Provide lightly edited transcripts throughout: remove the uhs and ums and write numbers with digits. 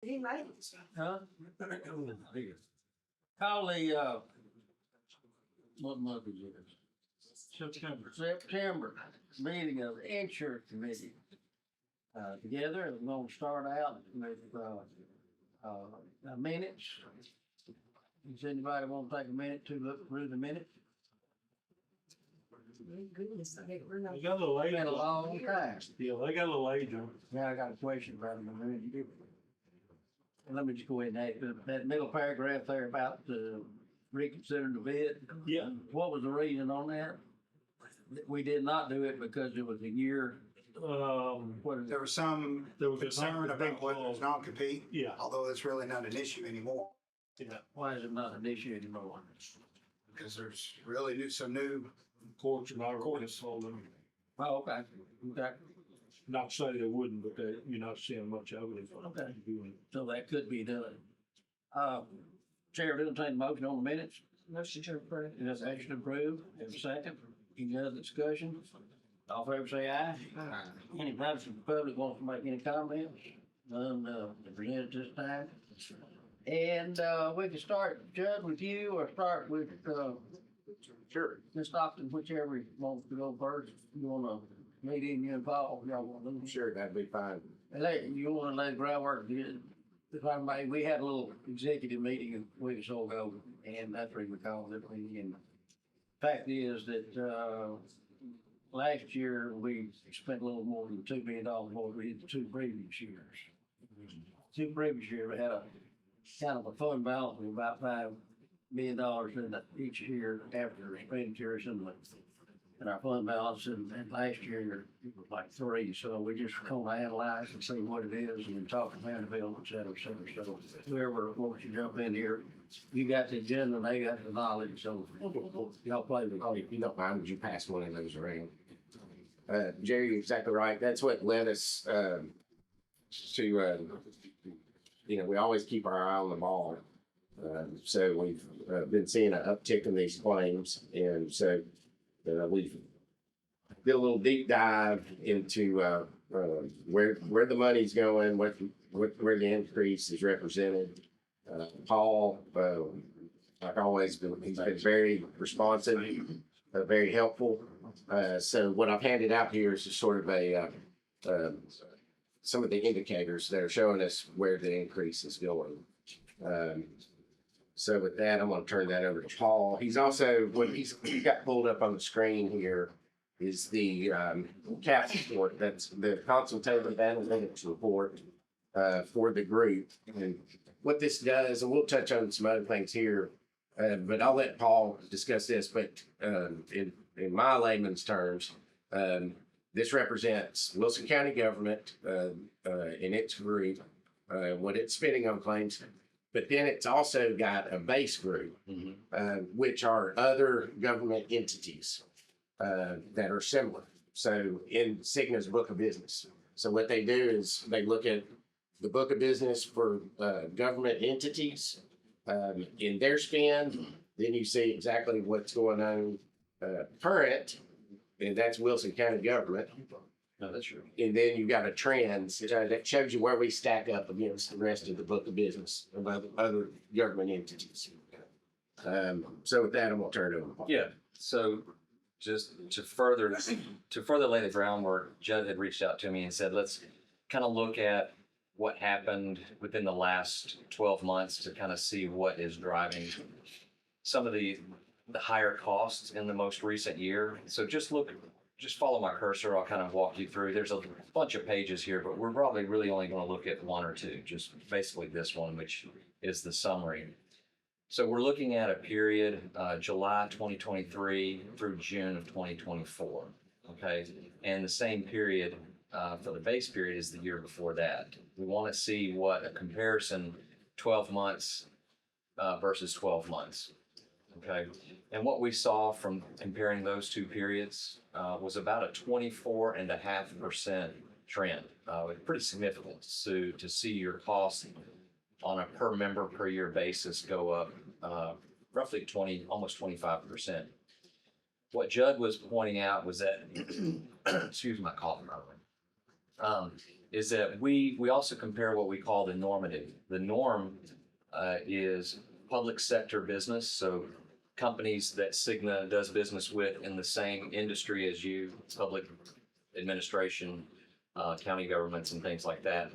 Huh? Call the, what month is it? September meeting of the insurance committee. Together, and we're gonna start out with, minutes. Does anybody want to take a minute to look through the minutes? Goodness, I hate we're not. They got a little age. Been a long time. Yeah, they got a little age on. Yeah, I got a question about them. Let me just go ahead and ask that middle paragraph there about reconsidering the bid. Yeah. What was the reason on that? We did not do it because it was a year. What is it? There was some There was a concern about whether it's non-compete, Yeah, although it's really not an issue anymore, yeah. Why is it not an issue anymore? because there's really some new, Courts are not really sold them. Oh, okay. Okay. Not to say they wouldn't, but you're not seeing much of it. Okay. So that could be done. Chair will entertain a motion on the minutes. Motion to approve. Is that action approved? Have a second? Any other discussion? All in favor say aye. Aye. Any members of the public want to make any comments? None, presented this time. And, we can start, Judd, with you or start with, Sure. Ms. Stockton, whichever wants to go first. You wanna meet in you and Paul, y'all wanna do? Sure, that'd be fine. You wanna lay the groundwork, if I may, we had a little executive meeting a week or so ago, and that's what we called it. And fact is that, last year, we spent a little more than $2 million more than we did the two previous years. Two previous years, we had a kind of a fund balance of about $5 million in each year after expenditures and our fund balance, and last year it was like 3. So we just kind of analyze and see what it is and talk to Vanderbilt, et cetera, et cetera. So whoever wants to jump in here, you got the agenda and they got the knowledge, so y'all play with Oh, it. if you don't mind, would you pass one of those around? Jerry, you're exactly right. That's what led us, to, we always keep our eye on the ball. So we've been seeing an uptick in these claims, and so we've did a little deep dive into where the money's going, where the increase is represented. Paul, like always, he's been very responsive, very helpful. So what I've handed out here is just sort of some of the indicators that are showing us where the increase is going. So with that, I'm going to turn that over to Paul. He's also, what he's got pulled up on the screen here is the CAP report. That's the consultative analytics report for the group. And what this does, and we'll touch on some other things here, but I'll let Paul discuss this. But in my layman's terms, this represents Wilson County government in its group, what it's spending on claims. But then it's also got a base group, which are other government entities that are similar. So in Cigna's book of business. So what they do is they look at the book of business for government entities in their spend. Then you see exactly what's going on current, and that's Wilson County government. No, that's true. And then you've got a trend that shows you where we stack up against the rest of the book of business of other government entities. So with that, I'm gonna turn it over. Yeah. So just to further lay the groundwork, Judd had reached out to me and said, let's kind of look at what happened within the last 12 months to kind of see what is driving some of the higher costs in the most recent year. So just follow my cursor. I'll kind of walk you through. There's a bunch of pages here, but we're probably really only going to look at one or two, just basically this one, which is the summary. So we're looking at a period, July 2023 through June of 2024. Okay. And the same period for the base period is the year before that. We want to see what a comparison 12 months versus 12 months. Okay. And what we saw from comparing those two periods was about a 24.5% trend. Pretty significant to see your costs on a per member per year basis go up roughly almost 25%. What Judd was pointing out was that, excuse my cough, by the way. is that we also compare what we call the normative. The norm is public sector business, so companies that Cigna does business with in the same industry as you, public administration, county governments and things like that.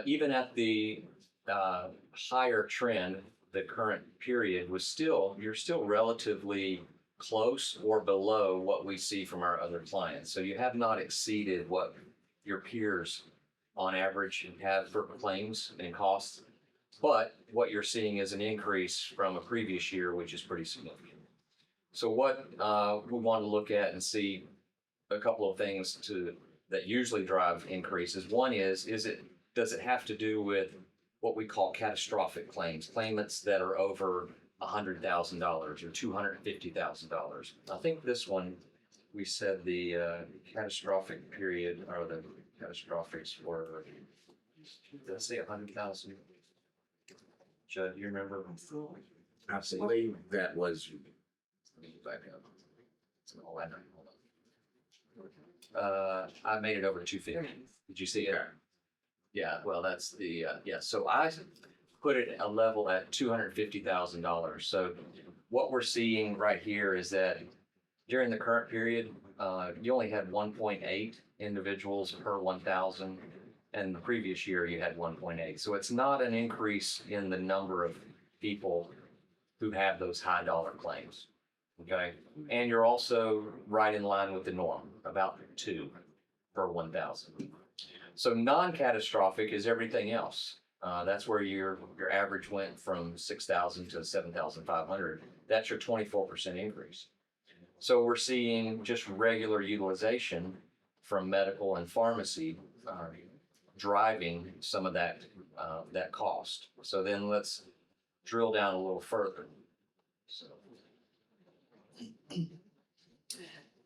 Even at the higher trend, the current period you're still relatively close or below what we see from our other clients. So you have not exceeded what your peers on average have for claims and costs. But what you're seeing is an increase from a previous year, which is pretty significant. So what we want to look at and see a couple of things that usually drive increases. One is does it have to do with what we call catastrophic claims, claimants that are over $100,000 or $250,000. I think this one, we said the catastrophic period or the catastrophics were, did I say 100,000? Judd, do you remember? I believe that was, Let me back up. Oh, I know. Hold on. I made it over to 250. Did you see it? Okay. Yeah, well, that's the, yeah, so I put it a level at $250,000. So what we're seeing right here is that during the current period, you only had 1.8 individuals per 1,000. And the previous year you had 1.8. So it's not an increase in the number of people who have those high dollar claims. Okay. And you're also right in line with the norm, about 2 per 1,000. So non-catastrophic is everything else. That's where your average went from 6,000 to 7,500. That's your 24% increase. So we're seeing just regular utilization from medical and pharmacy driving some of that cost. So then let's drill down a little further. So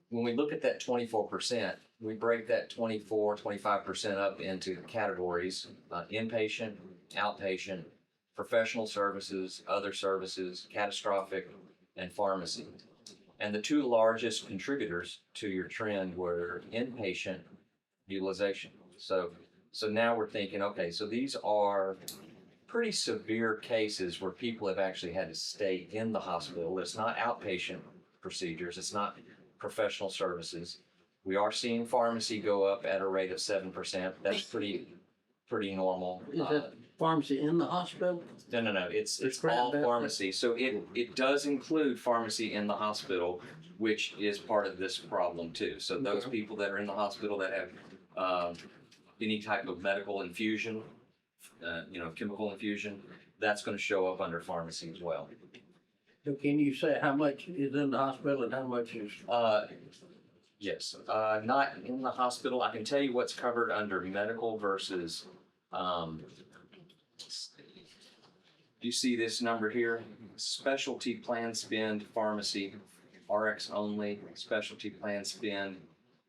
when we look at that 24%, we break that 25% up into categories: inpatient, outpatient, professional services, other services, catastrophic, and pharmacy. And the two largest contributors to your trend were inpatient utilization. So now we're thinking, okay, so these are pretty severe cases where people have actually had to stay in the hospital. It's not outpatient procedures. It's not professional services. We are seeing pharmacy go up at a rate of 7%. That's pretty normal. Is that pharmacy in the hospital? No. It's Prescribed all that? pharmacy. So it does include pharmacy in the hospital, which is part of this problem too. So those people that are in the hospital that have any type of medical infusion, chemical infusion, that's going to show up under pharmacy as well. So can you say how much is in the hospital and how much is? Yes, not in the hospital. I can tell you what's covered under medical versus, do you see this number here? Specialty plan spend, pharmacy, RX only, specialty plan spend,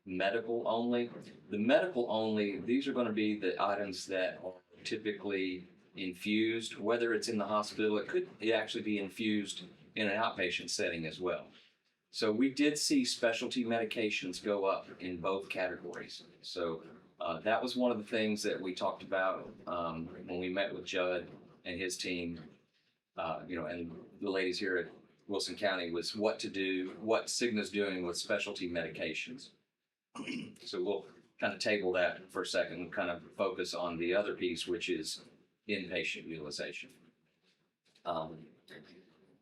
medical only. The medical only, these are going to be the items that are typically infused, whether it's in the hospital. It could actually be infused in an outpatient setting as well. So we did see specialty medications go up in both categories. So that was one of the things that we talked about when we met with Judd and his team, and the ladies here at Wilson County, was what to do, what Cigna's doing with specialty medications. So we'll kind of table that for a second and kind of focus on the other piece, which is inpatient utilization.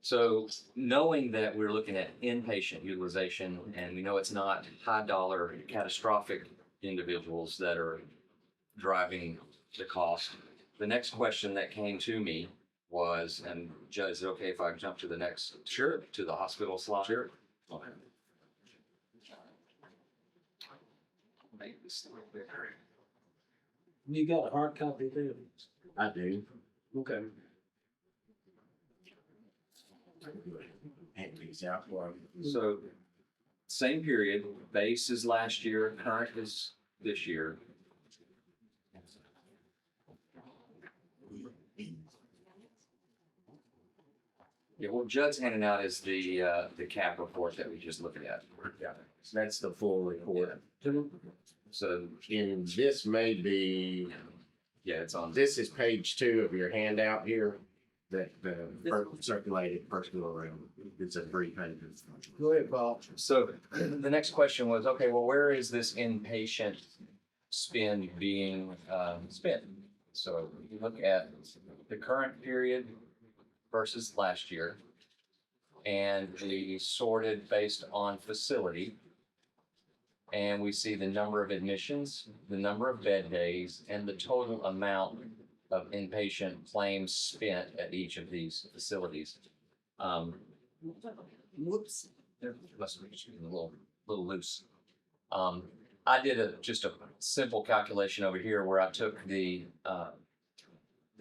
So knowing that we're looking at inpatient utilization, and we know it's not high dollar catastrophic individuals that are driving the cost, the next question that came to me was, and Judd, is it okay if I jump to the next? Sure. To the hospital slide? Sure. Okay. Make this a little bigger. You got a hard copy there? I do. Okay. Hand these out for 'em. So, same period, base is last year, current is this year. Yeah, what Judd's handing out is the cap report that we just looked at. Yeah, that's the full report. So, And this may be, yeah, it's on. this is page 2 of your handout here, that the circulated first go around. It's a 3 pages. Go ahead, Paul. So the next question was, okay, well, where is this inpatient spend being spent? So you look at the current period versus last year, and we sorted based on facility. And we see the number of admissions, the number of bed days, and the total amount of inpatient claims spent at each of these facilities. Whoops. There must be just a little loose. I did just a simple calculation over here where I took the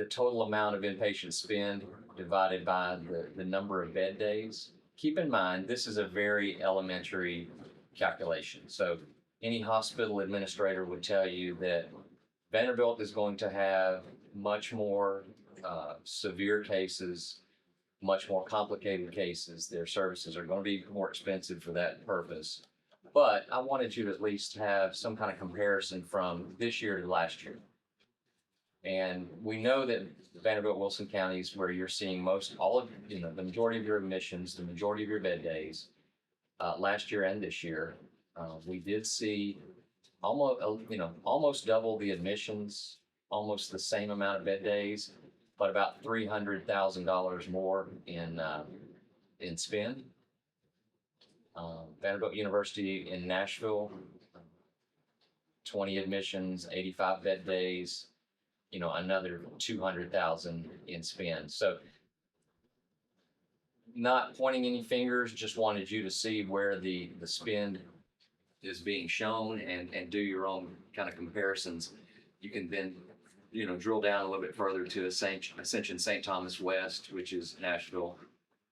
total amount of inpatient spend divided by the number of bed days. Keep in mind, this is a very elementary calculation. So any hospital administrator would tell you that Vanderbilt is going to have much more severe cases, much more complicated cases. Their services are going to be more expensive for that purpose. But I wanted you to at least have some kind of comparison from this year to last year. And we know that Vanderbilt, Wilson counties, where you're seeing the majority of your admissions, the majority of your bed days, last year and this year, we did see almost double the admissions, almost the same amount of bed days, but about $300,000 more in spend. Vanderbilt University in Nashville, 20 admissions, 85 bed days, another 200,000 in spend. So not pointing any fingers, just wanted you to see where the spend is being shown and do your own kind of comparisons. You can then, drill down a little bit further to Ascension St. Thomas West, which is Nashville.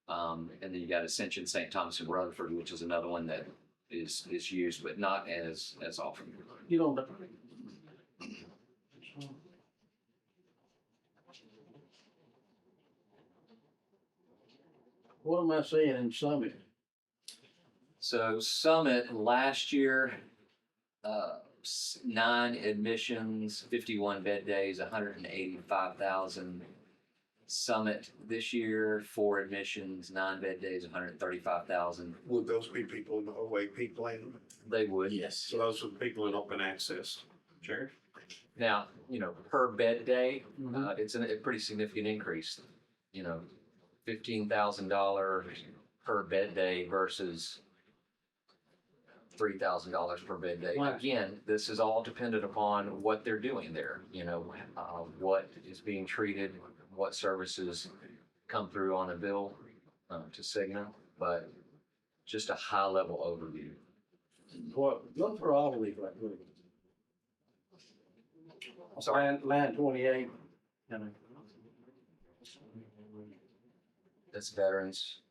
And then you got Ascension St. Thomas in Rutherford, which is another one that is used, but not as often. You don't. What am I seeing in Summit? So Summit last year, 9 admissions, 51 bed days, 185,000. Summit this year, 4 admissions, 9 bed days, 135,000. Would those be people in the OAP plan? They would. Yes. So those are people in open access. Sheriff? Now, per bed day, Mhm. it's a pretty significant increase. $15,000 per bed day versus $3,000 per bed day. Right. Again, this is all dependent upon what they're doing there. What is being treated, what services come through on a bill to Cigna, but just a high level overview. What, look for all of these right quick. I'm sorry. Line 28. That's veterans.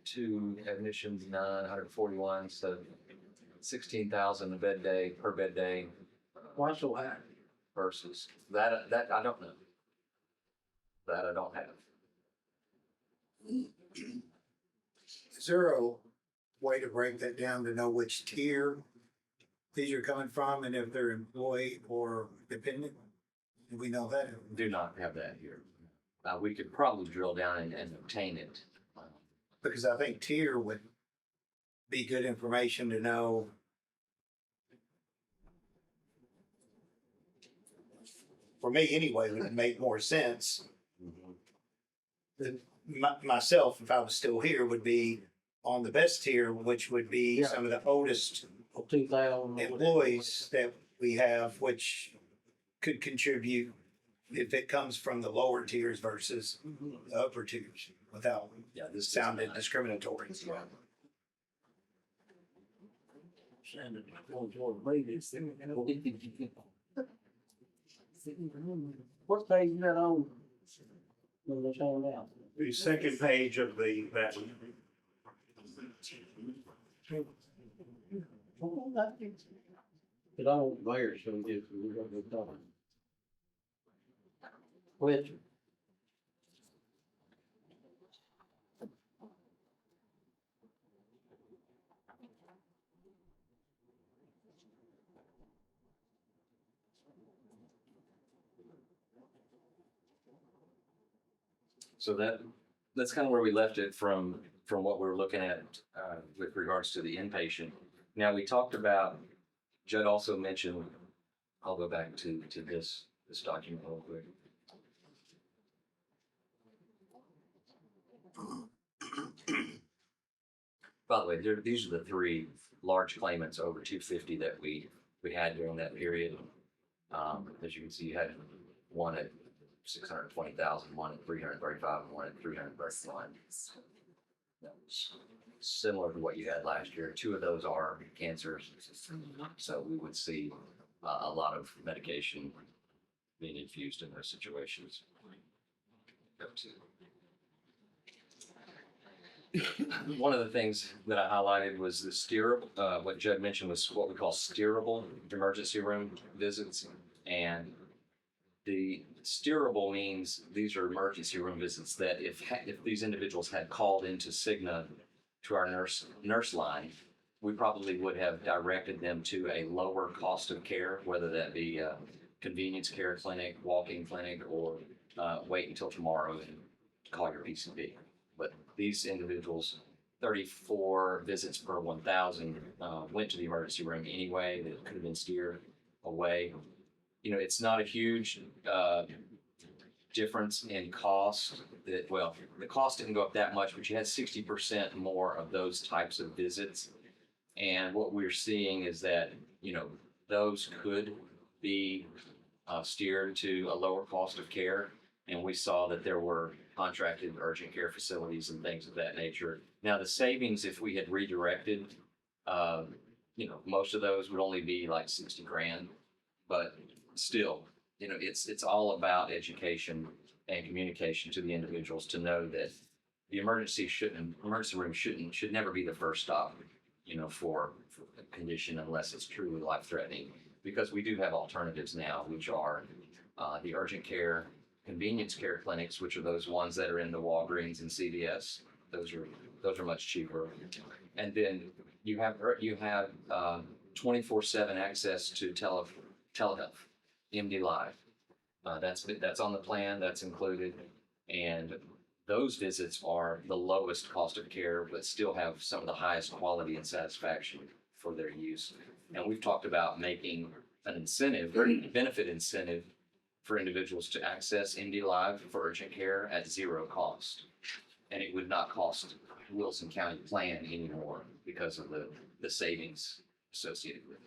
2 admissions, 941, so 16,000 a bed day per bed day Why so high? versus that I don't know. That I don't have. Is there a way to break that down to know which tier these are coming from and if they're employee or dependent? Do we know that? Do not have that here. We could probably drill down and obtain it. Because I think tier would be good information to know. For me anyway, it would make more sense. Myself, if I was still here, would be on the best tier, which would be Yeah. some of the oldest 2,000. employees that we have, which could contribute if it comes from the lower tiers versus the upper tiers, without Yeah, this is sounding not- discriminatory. Send it going toward Vegas. What page is that on? When they turn it out? The second page of that. It all there, so we're gonna go talking. Which? So that's kind of where we left it from what we were looking at with regards to the inpatient. Now, we talked about, Judd also mentioned, I'll go back to this document real quick. By the way, these are the three large claimants over 250 that we had during that period. As you can see, you had one at 620,000, one at 335, and one at 331. Similar to what you had last year. Two of those are cancers, so we would see a lot of medication being infused in those situations. One of the things that I highlighted was the steerable, what Judd mentioned was what we call steerable emergency room visits. And the steerable means these are emergency room visits that if these individuals had called into Cigna to our nurse line, we probably would have directed them to a lower cost of care, whether that be a convenience care clinic, walk-in clinic, or wait until tomorrow and call your PCP. But these individuals, 34 visits per 1,000, went to the emergency room anyway. That could have been steered away. You know, it's not a huge difference in cost. Well, the cost didn't go up that much, but you had 60% more of those types of visits. And what we're seeing is that, you know, those could be steered to a lower cost of care. And we saw that there were contracted urgent care facilities and things of that nature. Now, the savings, if we had redirected, you know, most of those would only be like 60 grand, but still, you know, it's all about education and communication to the individuals to know that the emergency room should never be the first stop, you know, for a condition unless it's truly life-threatening, because we do have alternatives now, which are the urgent care, convenience care clinics, which are those ones that are in the Walgreens and CVS. Those are much cheaper. And then you have 24/7 access to telehealth, MD Live. That's on the plan, that's included. And those visits are the lowest cost of care, but still have some of the highest quality and satisfaction for their use. And we've talked about making an incentive, benefit incentive, for individuals to access MD Live for urgent care at zero cost. And it would not cost Wilson County plan anymore because of the savings associated with it.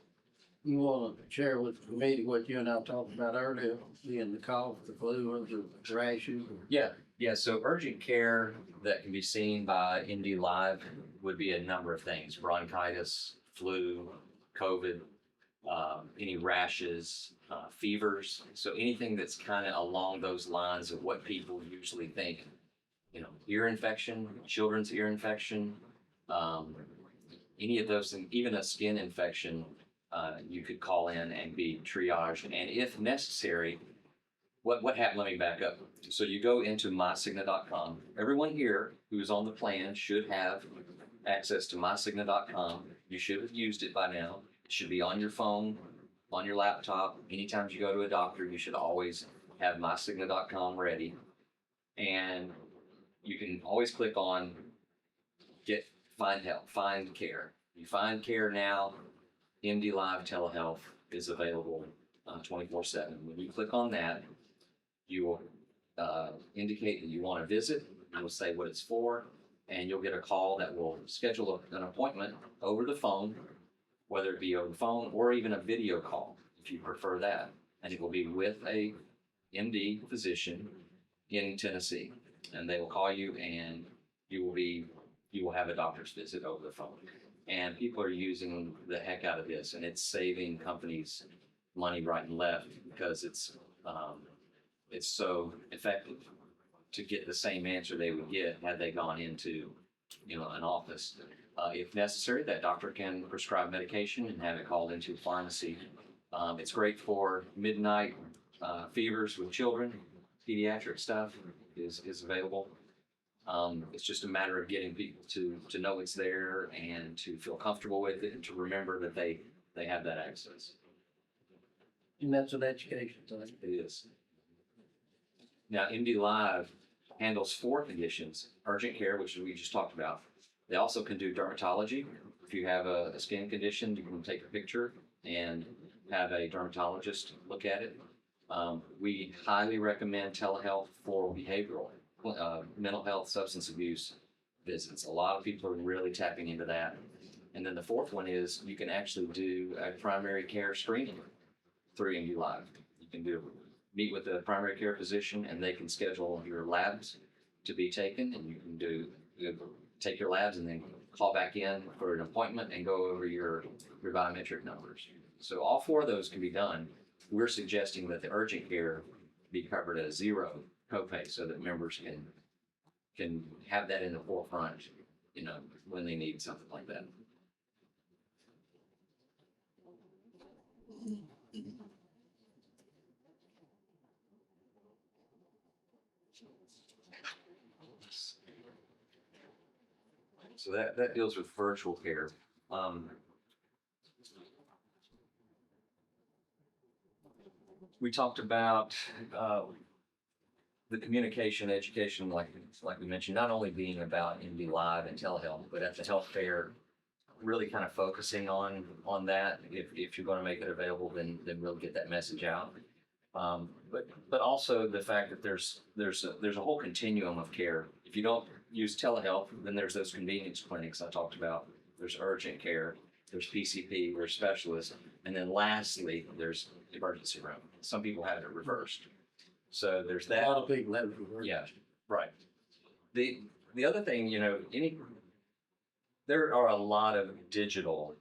You want to share with the committee what you and I talked about earlier, being the cough, the flu, or the rashes? Yeah. So urgent care that can be seen by MD Live would be a number of things: bronchitis, flu, COVID, any rashes, fevers. So anything that's kind of along those lines of what people usually think, you know, ear infection, children's ear infection, any of those things, even a skin infection, you could call in and be triaged. And if necessary, what happened? Let me back up. So you go into mycigna.com. Everyone here who's on the plan should have access to mycigna.com. You should have used it by now. It should be on your phone, on your laptop. Anytime you go to a doctor, you should always have mycigna.com ready. And you can always click on find help, find care. You find care now. MD Live telehealth is available 24/7. When you click on that, you will indicate that you want to visit. You will say what it's for, and you'll get a call that will schedule an appointment over the phone, whether it be over the phone or even a video call, if you prefer that. And it will be with a MD physician in Tennessee, and they will call you, and you will have a doctor's visit over the phone. And people are using the heck out of this, and it's saving companies money right and left because it's so effective to get the same answer they would get had they gone into, you know, an office. If necessary, that doctor can prescribe medication and have it called into a pharmacy. It's great for midnight fevers with children. Pediatric stuff is available. It's just a matter of getting people to know it's there and to feel comfortable with it and to remember that they have that access. And that's an education thing. It is. Now, MD Live handles 4 conditions: urgent care, which we just talked about. They also can do dermatology. If you have a skin condition, you can take a picture and have a dermatologist look at it. We highly recommend telehealth for behavioral, mental health, substance abuse visits. A lot of people are really tapping into that. And then the 4th one is you can actually do a primary care screening through MD Live. You can meet with a primary care physician, and they can schedule your labs to be taken, and you can take your labs and then call back in for an appointment and go over your biometric numbers. So all 4 of those can be done. We're suggesting that the urgent care be covered at a 0 copay so that members can have that in the forefront, when they need something like that. So that deals with virtual care. We talked about the communication, education, like we mentioned, not only being about MD Live and telehealth, but at the health fair, really kind of focusing on that. If you're going to make it available, then we'll get that message out. But also the fact that there's a whole continuum of care. If you don't use telehealth, then there's those convenience clinics I talked about. There's urgent care, there's PCP, there's specialists, and then lastly, there's emergency room. Some people have it reversed. So there's A that. lot of people have it reversed. Yeah, right. The other thing, there are a lot of digital,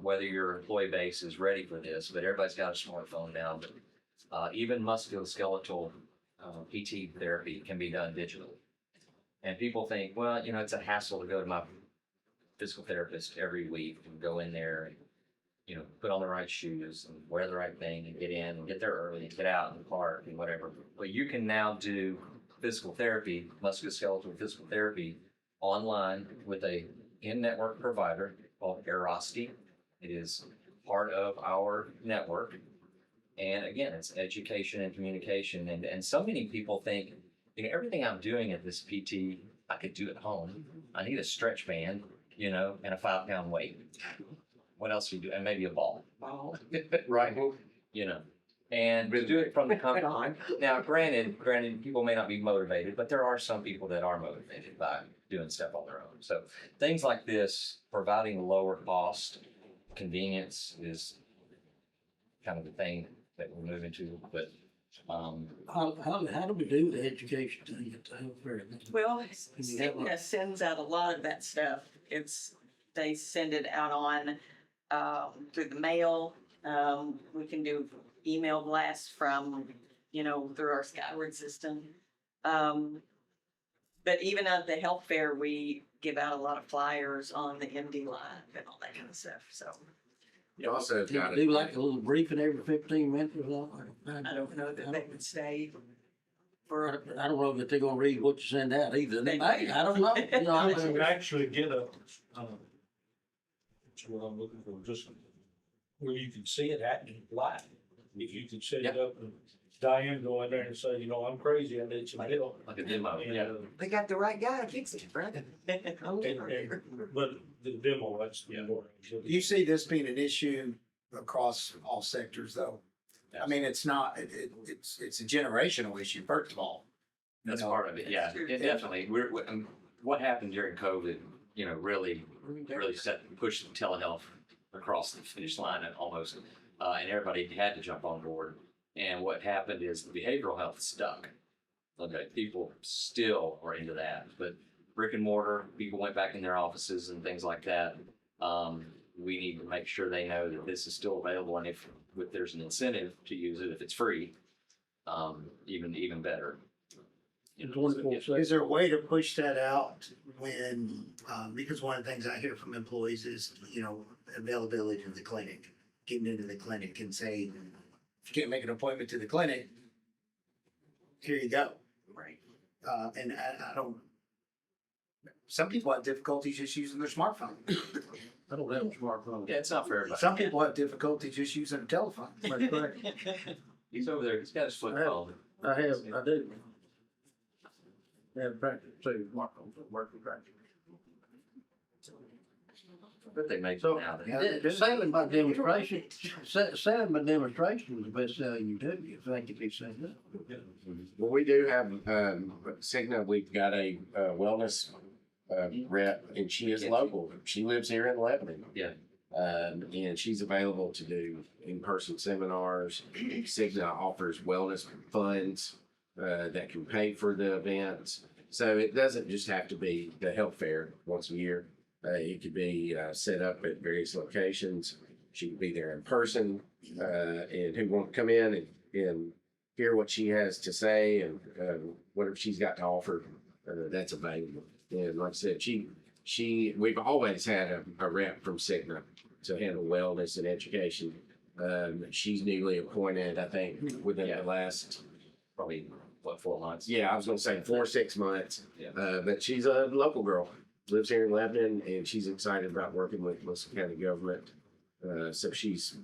whether your employee base is ready for this, but everybody's got a smartphone now. But even musculoskeletal PT therapy can be done digitally. And people think, well, it's a hassle to go to my physical therapist every week and go in there and, put on the right shoes and wear the right thing and get in and get there early and get out in the park and whatever. But you can now do physical therapy, musculoskeletal physical therapy online with a in-network provider called Aerosity. It is part of our network. And again, it's education and communication. And so many people think, everything I'm doing at this PT, I could do at home. I need a stretch band, and a 5-pound weight. What else do you do? And maybe a ball. Right. And to do it from the company. Now, granted, people may not be motivated, but there are some people that are motivated by doing stuff on their own. So things like this, providing lower cost, convenience is kind of the thing that we're moving to. But How do we do the education thing at the health fair? Well, you have a- Cigna sends out a lot of that stuff. They send it out on, through the mail. We can do email blasts from, through our Skyward system. But even at the health fair, we give out a lot of flyers on the MD Live and all that kind of stuff. So You also Do got you do like a little briefing every 15 minutes or something? I don't know that they would stay for. I don't know that they're gonna read what you send out either. They may, I don't know. You actually get that's what I'm looking for, just where you can see it happening live. If you can set it up and Diane go in there and say, I'm crazy, I need some help. like a demo. And, Yeah. They got the right guy to fix it, Brandon. But the demo, that's the more. Do you see this being an issue across all sectors though? I mean, it's not, it's a generational issue, first of all. That's part of it. Yeah, it definitely. What happened during COVID, really pushed telehealth across the finish line and almost, and everybody had to jump on board. And what happened is the behavioral health stuck. Okay, people still are into that, but brick and mortar, people went back in their offices and things like that. We need to make sure they know that this is still available, and if there's an incentive to use it, if it's free, even better. Is there a way to push that out when, because one of the things I hear from employees is, availability to the clinic, getting into the clinic and say, if you can't make an appointment to the clinic, here you go. Right. And I don't, some people have difficulty just using their smartphone. I don't have a smartphone. Yeah, it's not for everybody. Some people have difficulty just using a telephone. That's correct. He's over there. He's got his flip phone. I do. have practice too, working practice. But they make it So, now. selling by demonstration, selling by demonstration is the best selling you do, if they can be set up. Well, we do have, Cigna, we've got a wellness rep, and she is local. She lives here in Lebanon. Yeah. And she's available to do in-person seminars. Cigna offers wellness funds that can pay for the events. So it doesn't just have to be the health fair once a year. It could be set up at various locations. She could be there in person, and who want to come in and hear what she has to say and whatever she's got to offer, that's available. And like I said, we've always had a rep from Cigna to handle wellness and education. She's newly appointed, I think, within the last, Probably, what, 4 months? I was gonna say 4 or 6 months. Yeah. But she's a local girl, lives here in Lebanon, and she's excited about working with Wilson County government. So she's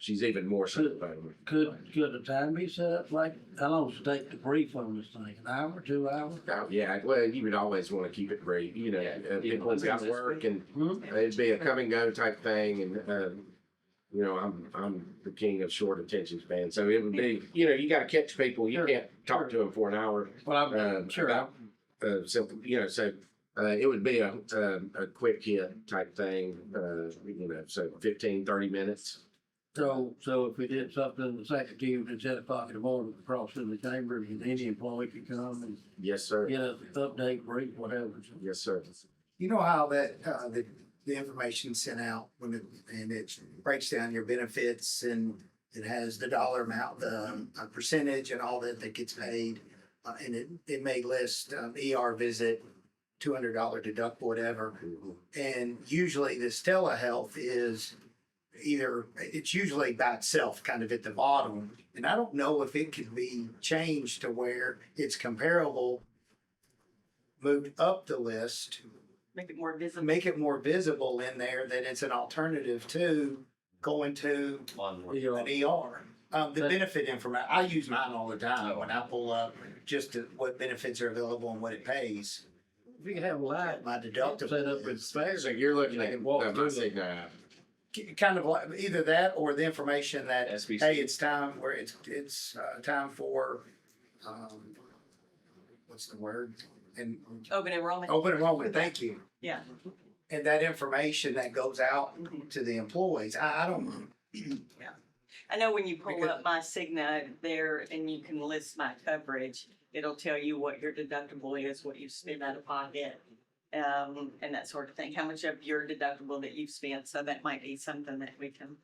even more so about it. Could the time be set up, like, how long does it take to brief on this thing, an hour, 2 hours? Oh, yeah, well, you would always want to keep it brief, people's got work and it'd be a come and go type thing, and I'm the king of short attention span, so it would be, you got to catch people. You Sure, can't talk to them for an hour. Well, I'm sure. About, simple, so it would be a quick hit type thing, so 15, 30 minutes. So if we did something the second Tuesday at 10 o'clock in the morning, across in the chambers, and any employee could come and Yes, sir. get an update, brief, whatever. Yes, sir. You know how that, the information sent out and it breaks down your benefits and it has the dollar amount, the percentage and all that gets paid. And it may list, ER visit, $200 deductible, whatever. And usually this telehealth is it's usually by itself, kind of at the bottom. And I don't know if it could be changed to where it's comparable, moved up the list, Make it more visible. make it more visible in there that it's an alternative to going to On, an ER. The benefit information, I use mine all the time when I pull up just what benefits are available and what it pays. If you could have a light My deductible set up with is spares. So you're looking They at can walk my through Cigna app. kind of like either that or the information that, SBC. hey, it's time where it's time for, what's the word? And Open enrollment. open enrollment, thank you. Yeah. And that information that goes out to the employees, I don't, I know when you pull Because- up my Cigna there and you can list my coverage, it'll tell you what your deductible is, what you spend out of pocket, and that sort of thing, how much of your deductible that you've spent, so that might be something that we can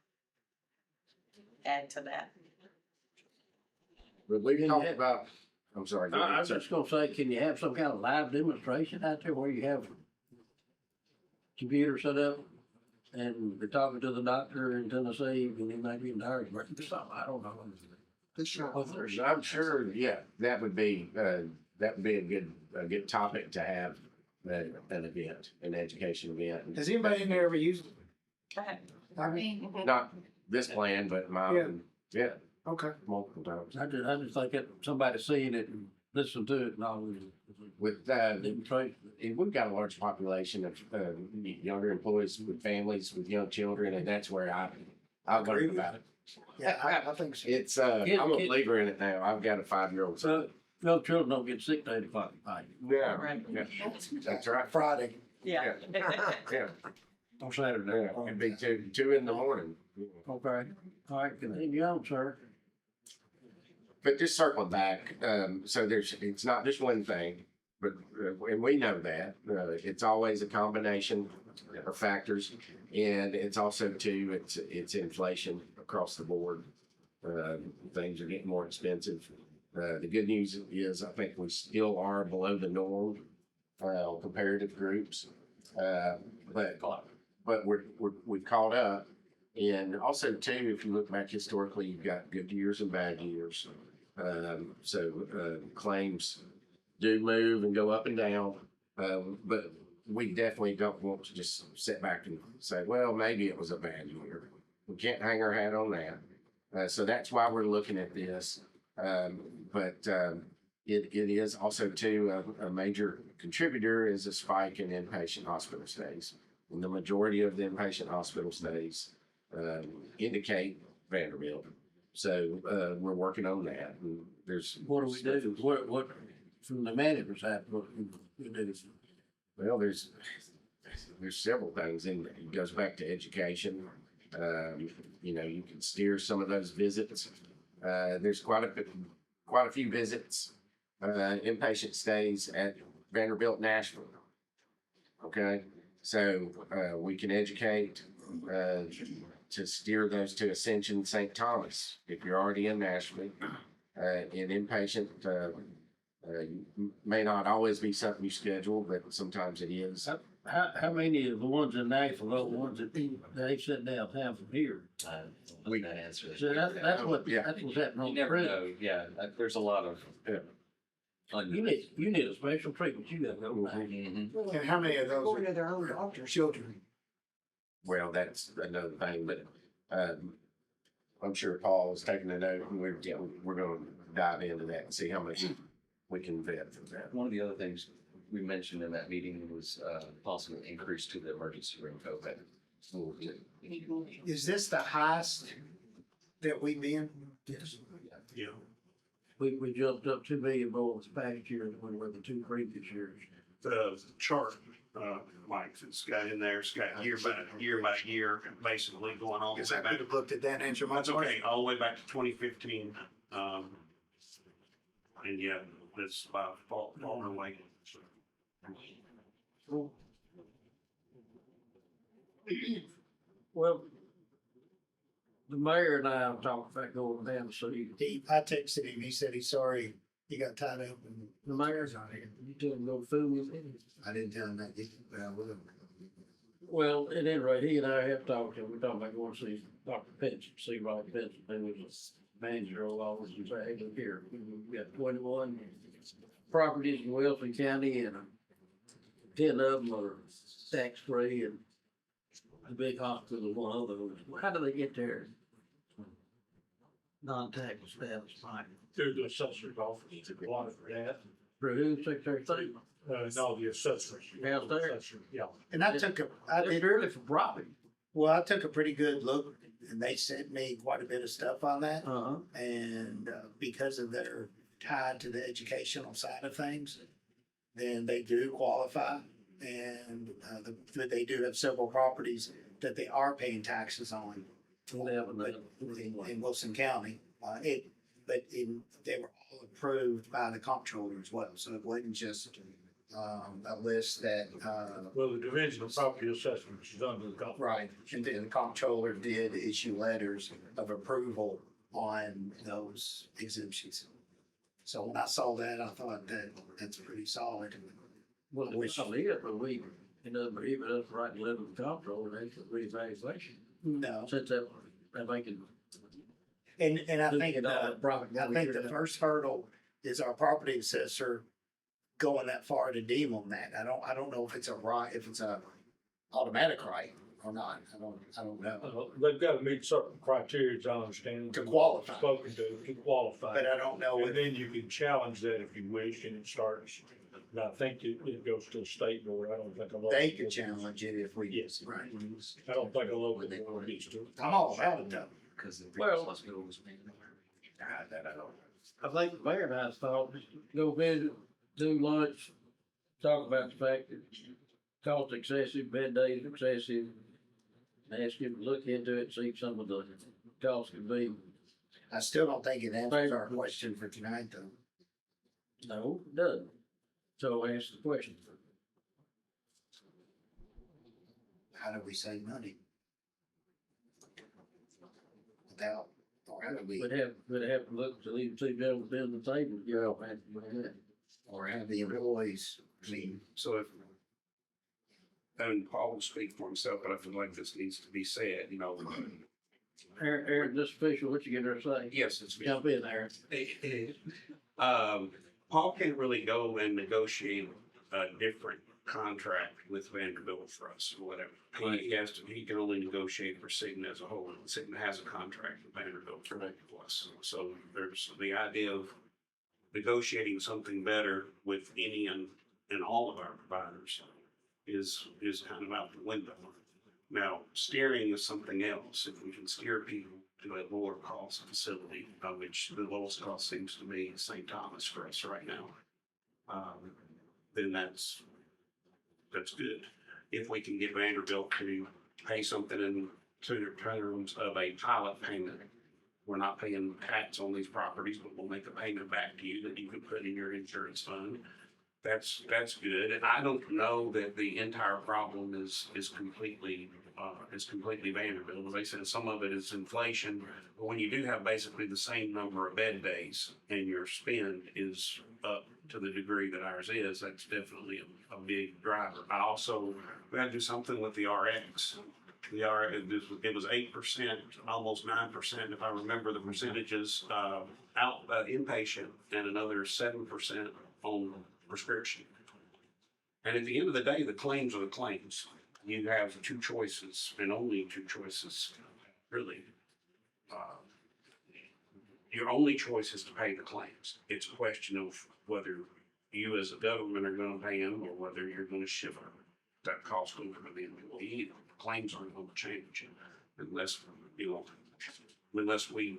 add to that. But we've talked Yeah. about, I'm sorry. go I ahead, was sir. just gonna say, can you have some kind of live demonstration out there where you have computer set up and they're talking to the doctor in Tennessee and he may be in Harrisburg or something, I don't know. I'm sure, that would be a good topic to have an event, an education event. has anybody in there ever used it? Go ahead. Not this plan, but mine, Okay. multiple times. I just think that somebody seeing it and listen to it and all this With, demonstration. and we've got a large population of younger employees with families, with young children, and that's where I Agree learned with about it. Yeah, I think so. It's, I'm a Kid- believer in it now. I've got a 5-year-old son. So, young children don't get sick to 8 o'clock at night Yeah, Right. yeah, that's right. Friday. Yeah. Yeah, on Saturday. yeah, it'd be 2 in the morning. Okay, all right, continue on, sir. But just circling back, so it's not just one thing, but, and we know that, it's always a combination of factors. And it's also too, it's inflation across the board. Things are getting more expensive. The good news is I think we still are below the norm, comparative groups. But we've caught up. And also too, if you look back historically, you've got good years and bad years. Claims do move and go up and down. But we definitely don't want to just sit back and say, well, maybe it was a bad year. We can't hang our hat on that. So that's why we're looking at this. it is also too, a major contributor is a spike in inpatient hospital stays. And the majority of the inpatient hospital stays, indicate Vanderbilt. So, we're working on that. And there's. What do we do? What, from the manager's side, what we do? Well, there's several things, and it goes back to education. You know, you can steer some of those visits. There's quite a few visits, inpatient stays at Vanderbilt, Nashville. Okay, so we can educate to steer those to Ascension St. Thomas if you're already in Nashville. In inpatient, may not always be something you schedule, but sometimes it is. How many of the ones in Nashville are the ones that they sent downtown from here? We- That answer. So that's Yeah. what's happening You on the never prison. know, yeah, there's a lot of. Yeah. You need a special treatment, you gotta go back. Mhm. And how many of those Going to their own doctor. children? Well, that's another thing, but I'm sure Paul is taking a note, and we're going to dive into that and see how much we can vet from that. One of the other things we mentioned in that meeting was possible increase to the emergency room copay. Is this the highest that we've been? Yes. Yeah. We jumped up 2 million more this past year than we were the 2 previous years. The chart, Mike, it's got in there, it's got year by year, basically going all the Because way I back. could have looked at that and answered my That's question. okay, all the way back to 2015. And yeah, that's by far away. Well, the mayor and I talked about going down to see I texted him, he said he's sorry, he got tied up and the mayor's on here. You told him to go fool with him. I didn't tell him that, but I will. Well, at any rate, he and I have talked, and we're talking about going to see Dr. Pinson, see Rob Pinson, who was a manager of all this, and say, hey, look here, we got 21 properties in Wilson County, and 10 of them are tax-free, and the big hospital is one of those. How do they get there? Non-tax status, Mike. Through the assessor's office to apply for that. Through who, Secretary of State? No, the assessors. Downstairs? Assessor, yeah. And I took I They're did, purely for property. well, I took a pretty good look and they sent me quite a bit of stuff on that. Uh-huh. And because of their tied to the educational side of things, then they do qualify. And they do have several properties that they are paying taxes on. In Wilson County. They were all approved by the comptroller as well. So it wasn't just a list that, Well, the Division of Property Assessment is under the company. right. And then the comptroller did issue letters of approval on those exemptions. So when I saw that, I thought that's pretty solid. Well, it's not it, but we, even us writing letter to the comptroller, that's a reevaluation. No, Since that, making. and I think, Profit. I think the first hurdle is our property assessor going that far to deem on that. I don't know if it's a automatic right or not. I don't know. They've got to meet certain criteria, as I understand. To qualify. Spoken to qualify. But I don't know And if, then you can challenge that if you wish, and it starts, and I think it goes to the state board. I don't think a local. they could challenge it if we. Yes. Right. I don't think a local board needs to. I'm all about it though. Because the Well- previous hospital was paying. That I don't. I think the mayor and I thought, just go visit, do lunch, talk about the fact that cost excessive, bed days excessive. And ask him to look into it, see if some of the costs could be. I still don't think it answers our question for tonight though. No, it doesn't. So ask the question. How do we save money? Without, or how do we, We'd have to look to leave 2 gentlemen down the table, you know, and or have the employees, I mean, So if, and Paul will speak for himself, but I feel like this needs to be said, you know. Aaron, this official, what you get there say? Yes, it's. Jump in, Aaron. Paul can't really go and negotiate a different contract with Vanderbilt for us or whatever. He can only negotiate for Cigna as a whole. Cigna has a contract with Vanderbilt for us. So there's the idea of negotiating something better with any and all of our providers is kind of out the window. Now, steering is something else. If we can steer people to a lower cost facility, which the lowest cost seems to be St. Thomas for us right now, then that's good. If we can get Vanderbilt to pay something in terms of a pilot payment, we're not paying tax on these properties, but we'll make a payment back to you that you can put in your insurance fund. That's good. And I don't know that the entire problem is completely Vanderbilt. As I said, some of it is inflation, but when you do have basically the same number of bed days and your spend is up to the degree that ours is, that's definitely a big driver. We had to do something with the RX. It was 8%, almost 9%, if I remember the percentages, inpatient, and another 7% on prescription. And at the end of the day, the claims are the claims. You have two choices, and only two choices, really. Your only choice is to pay the claims. It's a question of whether you as a government are gonna pay them or whether you're gonna shift that cost over to the employee. Claims aren't gonna change unless we,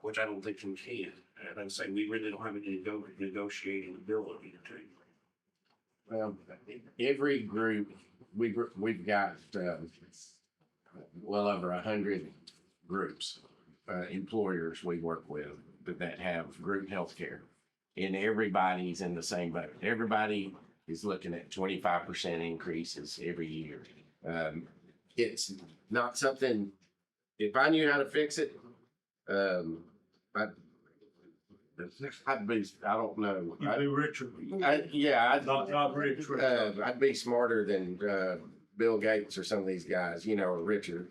which I don't think we can. And I say we really don't have any negotiating ability to. Well, every group, we've got, well over 100 groups, employers we work with that have group healthcare. And everybody's in the same boat. Everybody is looking at 25% increases every year. It's not something, if I knew how to fix it, I'd be, I don't know. You'd be richer. Not rich. I'd be smarter than Bill Gates or some of these guys, or richer.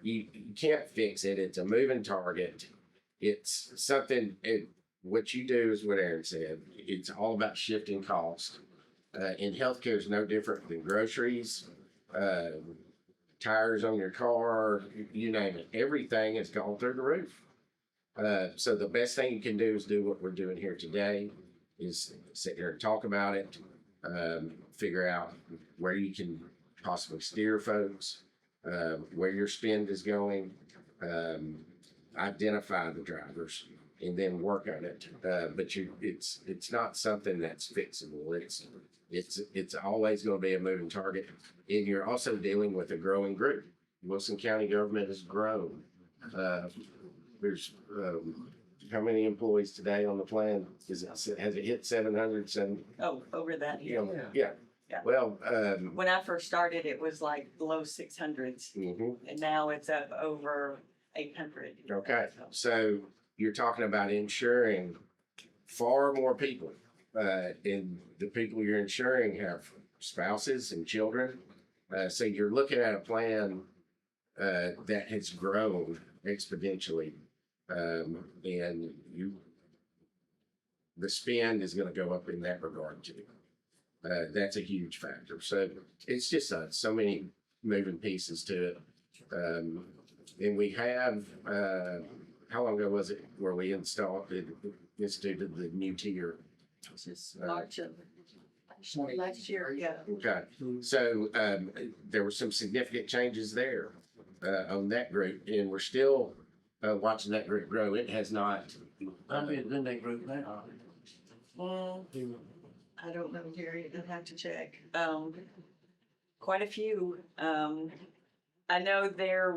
You can't fix it. It's a moving target. It's something. What you do is what Aaron said. It's all about shifting cost. And healthcare is no different than groceries, tires on your car, you name it. Everything has gone through the roof. So the best thing you can do is do what we're doing here today, is sit here and talk about it, figure out where you can possibly steer folks, where your spend is going, identify the drivers, and then work on it. But it's not something that's fixable. It's always going to be a moving target, and you're also dealing with a growing group. Wilson County government has grown. There's how many employees today on the plan? Has it hit 700? Oh, over that, yeah. Yeah. Yeah. Well, When I first started, it was like low 600s, mhm. and now it's up over 800. Okay, so you're talking about insuring far more people, and the people you're insuring have spouses and children. So you're looking at a plan that has grown exponentially, and the spend is going to go up in that regard too. That's a huge factor. So it's just so many moving pieces to it. And we have, how long ago was it where we instituted the new tier? It's just March of last year, yeah. Okay, so there were some significant changes there on that group, and we're still watching that group grow. It has not. How many is in that group now? I don't know, Jerry, I'd have to check. Quite a few. I know there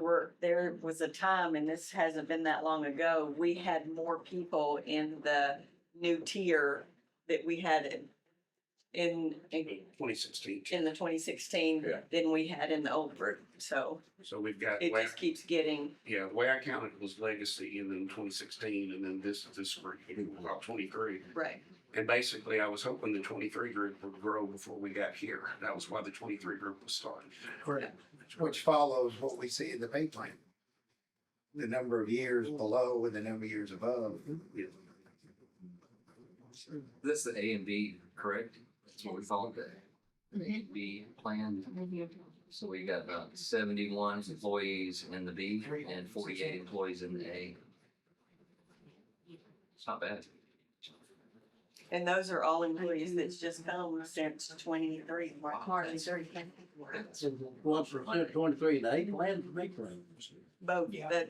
was a time, and this hasn't been that long ago, we had more people in the new tier that we had in 2016. in the 2016 Yeah. than we had in the old group. So So we've got, it just keeps getting, the way I counted was legacy and then 2016 and then this group, about 23. right. And basically I was hoping the 23 group would grow before we got here. That was why the 23 group was started. Correct. Which follows what we see in the pay plan. The number of years below and the number of years above. This is the A and B, correct? That's what we call it, the A and B plan. So we got about 71 employees in the B and 48 employees in the A. It's not bad. And those are all employees that's just come since 23, March. Well, for 23, they plan to be plan. Both,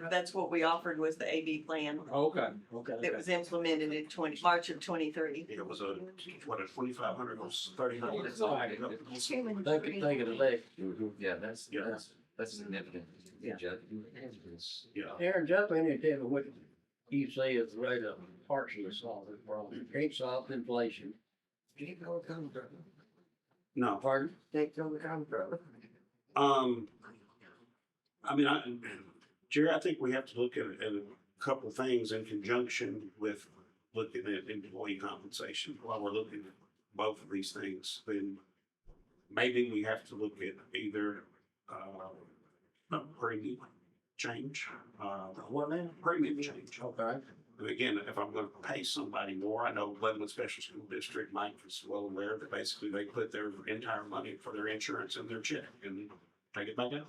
that's what we offered was the AB plan Okay, okay. that was implemented in March of 23. It was a 2,500 was 300. They could take it elect. Yeah, Yeah. that's significant. Yeah. Judge. Yeah. Aaron, jump in and tell me what you say is the rate of partially solve this problem. Can't solve inflation. Can't go contract. No, Pardon? Can't go contract. I mean, Jerry, I think we have to look at a couple of things in conjunction with looking at employee compensation. While we're looking at both of these things, then maybe we have to look at either, a premium change, What now? premium change. Okay. And again, if I'm gonna pay somebody more, I know Lebanon Special School District, Mike is well aware that basically they put their entire money for their insurance in their check and take it back out.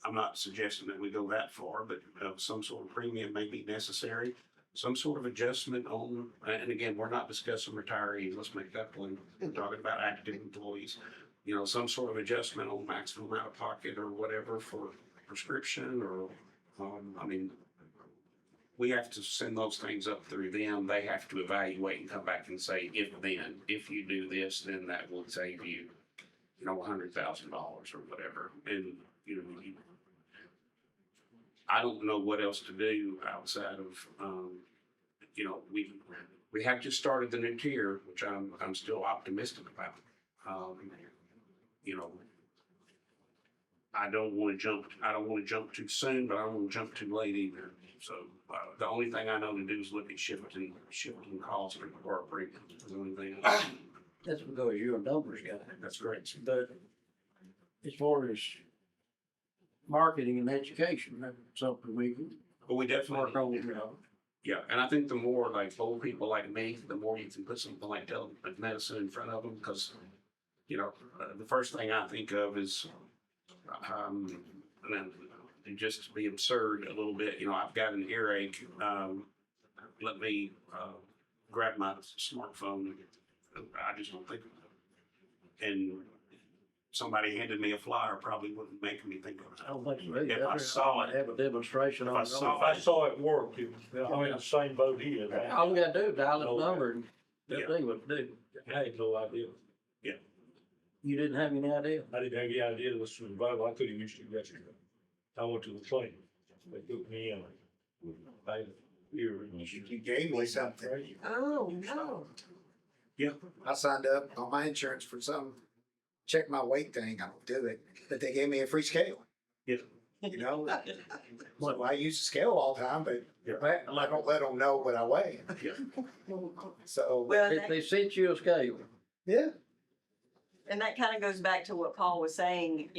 I'm not suggesting that we go that far, but some sort of premium may be necessary. Some sort of adjustment on, and again, we're not discussing retirees, let's make that point. We're talking about active employees. Some sort of adjustment on maximum out of pocket or whatever for prescription or, we have to send those things up through them. They have to evaluate and come back and say, if you do this, then that will save you, $100,000 or whatever. And, I don't know what else to do outside of, we have just started the new tier, which I'm still optimistic about. I don't want to jump too soon, but I don't want to jump too late either. So the only thing I know to do is look at shifting costs or premiums. That's the only thing. That's because you're a numbers guy. That's great. But as far as marketing and education, that's something we can But we definitely. work on. Yeah, and I think the more like old people like me, the more you can put something like telemedicine in front of them, because, the first thing I think of is, and just to be absurd a little bit, I've got an earache. Let me grab my smartphone. I just don't think about it. And somebody handed me a flyer, probably wouldn't make me think of it. I don't think so. If I saw it, Have a demonstration if on I it. saw If I saw it work, I'm in the same boat he is. All we gotta do is dial his number and they'll Yeah. tell you what to do. I had no idea. You didn't have any idea? I didn't have any idea this was available. I couldn't use it yesterday. I went to the clinic. They took me in. I had a ear. You gave me something. Oh, no. I signed up on my insurance for some, check my weight thing, I don't do it, but they gave me a free scale. Yeah. So I use the scale all the time, but I don't let them know what I weigh. Yeah. So, Well, They sent you a scale. yeah, and that kind of goes back to what Paul was saying,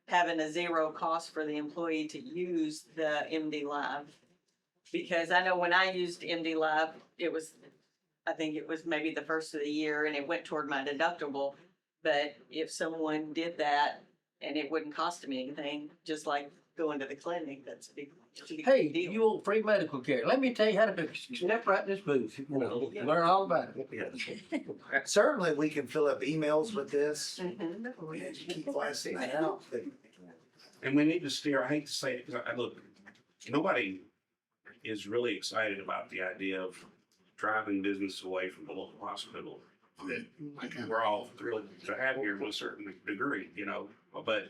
having a zero cost for the employee to use the MD Live. Because I know when I used MD Live, I think it was maybe the first of the year and it went toward my deductible. But if someone did that and it wouldn't cost me anything, just like going to the clinic, that's a big Hey, deal. you want free medical care? Let me tell you how to do it. Step right in this booth, learn all about it. Yeah. certainly we can fill up emails with this. Mhm. We have to keep blasting it out, but And we need to steer, I hate to say it, because look, nobody is really excited about the idea of driving business away from the local hospital that we're all thrilled to have here to a certain degree, but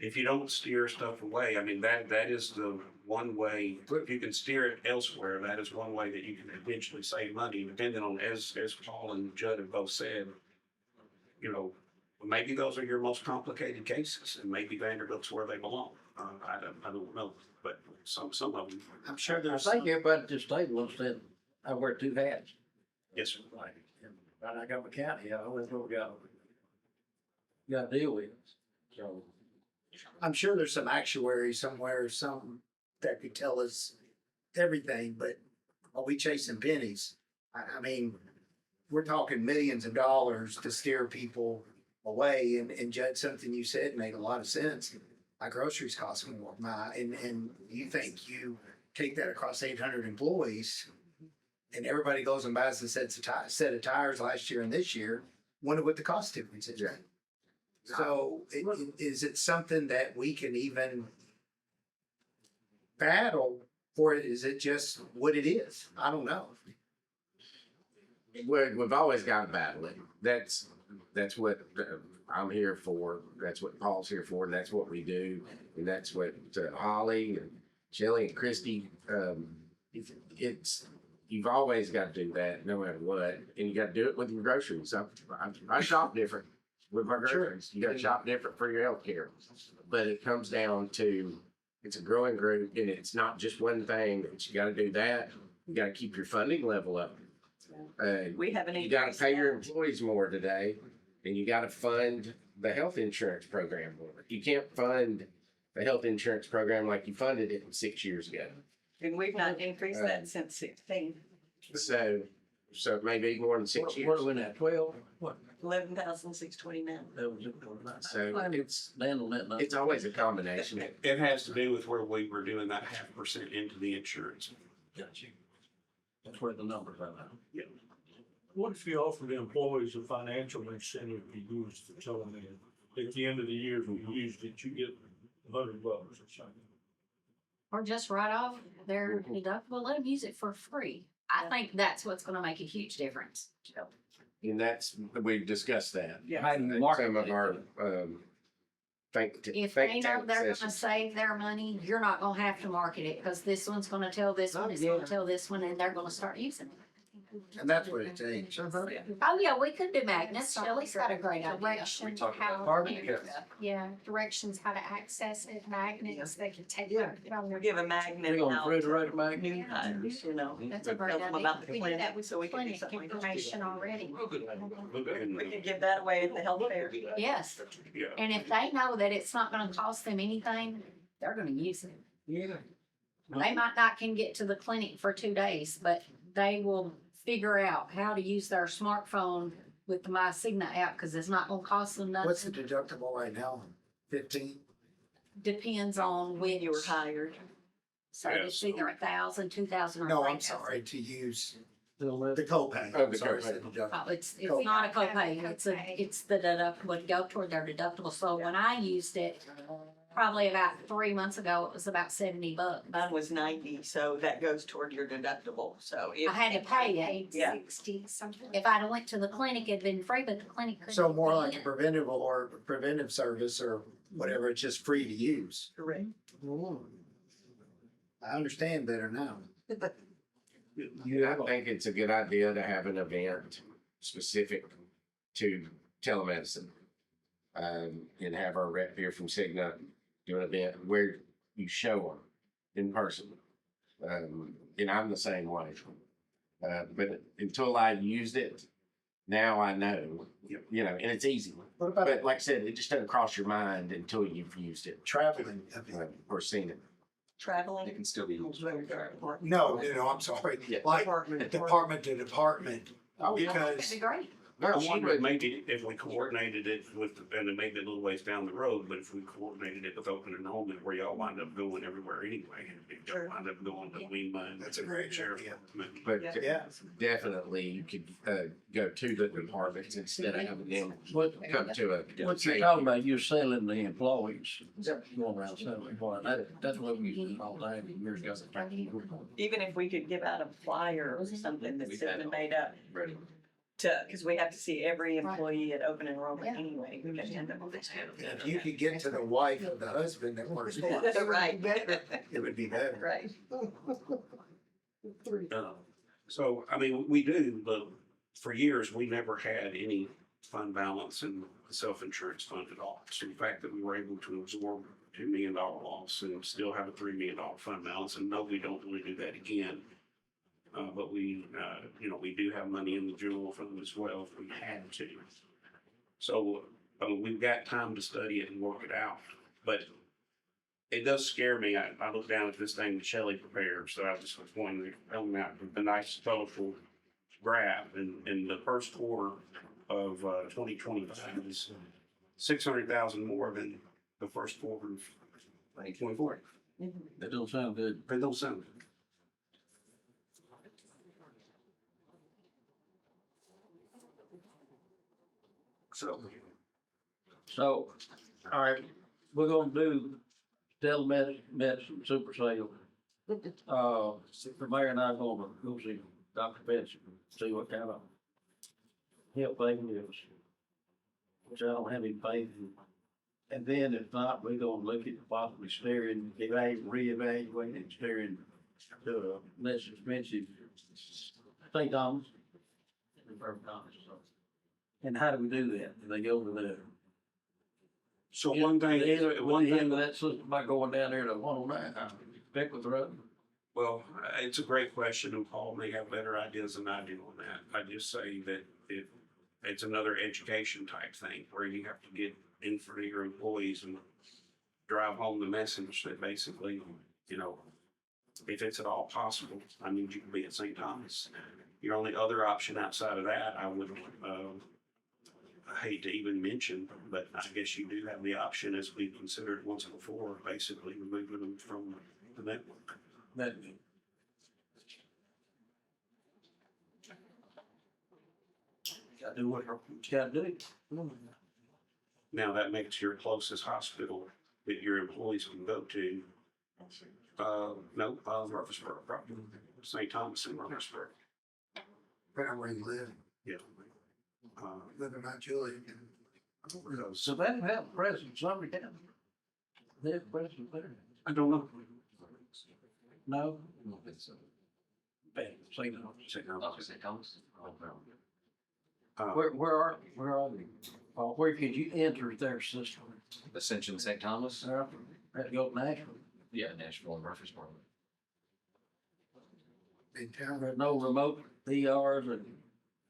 if you don't steer stuff away, that is the one way, if you can steer it elsewhere, that is one way that you can eventually save money, depending on, as Paul and Judd have both said, maybe those are your most complicated cases, and maybe Vanderbilt's where they belong. I don't know, but some of them. I'm sure I there's think some, everybody at this table understands I wear two hats. Yes, sir. Like, and I got my county, I always know we got to deal with. So, I'm sure there's some actuary somewhere, some that could tell us everything, but are we chasing pennies? I mean, we're talking millions of dollars to steer people away, and Judd, something you said made a lot of sense. My groceries cost more, and you think you take that across 800 employees, and everybody goes and buys a set of tires last year and this year, wonder what the cost difference is. Yeah. So is it something that we can even battle, or is it just what it is? I don't know. We've always got to battle it. That's what I'm here for. That's what Paul's here for. And that's what we do. And that's what Holly and Shelley and Christy. It's you've always got to do that, no matter what. And you got to do it with your groceries. I shop different with my groceries. You got to shop different for your health care. But it comes down to it's a growing group, and it's not just one thing. You got to do that. You got to keep your funding level up. We haven't. You got to pay your employees more today, and you got to fund the health insurance program more. You can't fund the health insurance program like you funded it 6 years ago. And we've not increased that since 16. So maybe more than 6 What years. are we at, 12? What? 11,629. That was it. So It's. it's always a combination. It has to do with where we were doing that 0.5% into the insurance. Got you. That's where the numbers are now. What if you offer the employees a financial incentive to use the teleman? At the end of the year, if we used it, you get $100 or something. Or just write off their deductible, let them use it for free. I think that's what's gonna make a huge difference. And we've discussed that. Yeah. Some of our, If they know they're gonna save their money, you're not gonna have to market it, cause this one's gonna tell this one, it's gonna tell this one, and they're gonna start using it. And that's what it takes. Oh, yeah, we could do magnets. Shelley's got a great idea. Direction, talked about how, barbecue. yeah, directions, how to access it, magnets, they can take. Yeah. We'll give a magnet We're gonna out refrigerator to magnet. new hires, you know. That's a great Tell them about the idea. We do that clinic, with so we can do clinic something like that. information already. We could give that away at the health fair. Yes, Yeah. and if they know that it's not gonna cost them anything, they're gonna use it. Yeah. They might not can get to the clinic for 2 days, but they will figure out how to use their smartphone with the MyCigna app, cause it's not gonna cost them What's the nothing. deductible right now? 15? Depends on When you were which, hired. so it's either 1,000, 2,000, or No, I'm 3,000. sorry, to use They'll the let- copay. Oh, I'm the sorry, copay. said deductible. Oh, it's Copay. not a We don't have copay, a it's copay. it's the deductible, go toward their deductible, so when I used it, probably about 3 months ago, it was about $70. Mine was 90, so that goes toward your deductible, so. if- I had to pay it. Yeah. 60 something. If I'd have went to the clinic, it'd been free, but the clinic couldn't. So more get like a in. preventive service or whatever, it's just free to use. Correct. I understand better now. I think it's a good idea to have an event specific to telemedicine. And have our rep here from Cigna do an event where you show them in person. And I'm the same way. But until I used it, now I know, you know, and it's easy. What about But like I said, it just doesn't cross your mind until you've used it traveling? or seen it. Traveling. It can still be used. No, I'm sorry, Yeah. like department to department, Oh, yeah. That'd because be great. No, I she wonder would, maybe if we coordinated it with, and it may be a little ways down the road, but if we coordinated it with open enrollment where y'all wind up going everywhere anyway. If y'all wind up going to Wingman. That's a great Sheriff idea. Department. but yeah, definitely you could go to the departments instead of having them What, come to a. what you're talking about, you're selling the employees, going around selling employees, that's what we used to do all day years ago. Even if we could give out a flyer or something that's been made up Ready. cause we have to see every employee at open enrollment anyway. We can end up with this. if you could get to the wife or the husband that works for us, Right. it would be better. Right. So, I mean, we do, but for years, we never had any fund balance in the self-insurance fund at all. So the fact that we were able to absorb $2 million loss and still have a $3 million fund balance, and no, we don't really do that again. But we, you know, we do have money in the general fund as well if we had to. So, we've got time to study it and work it out, but it does scare me. I look down at this thing that Shelley prepared, so I just was wondering, helping out with the nice colorful graph, and in the first quarter of 2025 is 600,000 more than the first quarter of 2024. That don't sound good. They don't sound, So, all right, we're gonna do telemedicine super sale. The mayor and I are gonna go see Dr. Benson, see what kind of help they can give us. Which I don't have any faith in. And then if not, we're gonna look at possibly steering, reevaluating steering to a less expensive St. Thomas. And how do we do that? Do they go to the? So one thing, One thing that system by going down there to 109, Beckwith Road. well, it's a great question, and Paul may have better ideas than I do on that. I just say that it's another education type thing where you have to get in front of your employees and drive home the message that basically, if it's at all possible, I need you to be at St. Thomas. Your only other option outside of that, I hate to even mention, but I guess you do have the option, as we've considered once before, basically removing them from the network. That. Gotta do what you gotta do. Now, that makes your closest hospital that your employees can go to, Murfreesboro, probably, St. Thomas and Murfreesboro. Depending where you live, Yeah. living Mount Juliet. So that have presence, somebody can. They have presence there. I don't know. No? I don't think so. Bad, say no. Oh, St. Thomas? Oh, no. Where are they? Where could you enter their system? Ascension St. Thomas? Had to go to Nashville. Yeah, Nashville and Murfreesboro. In town, There's no remote ERs and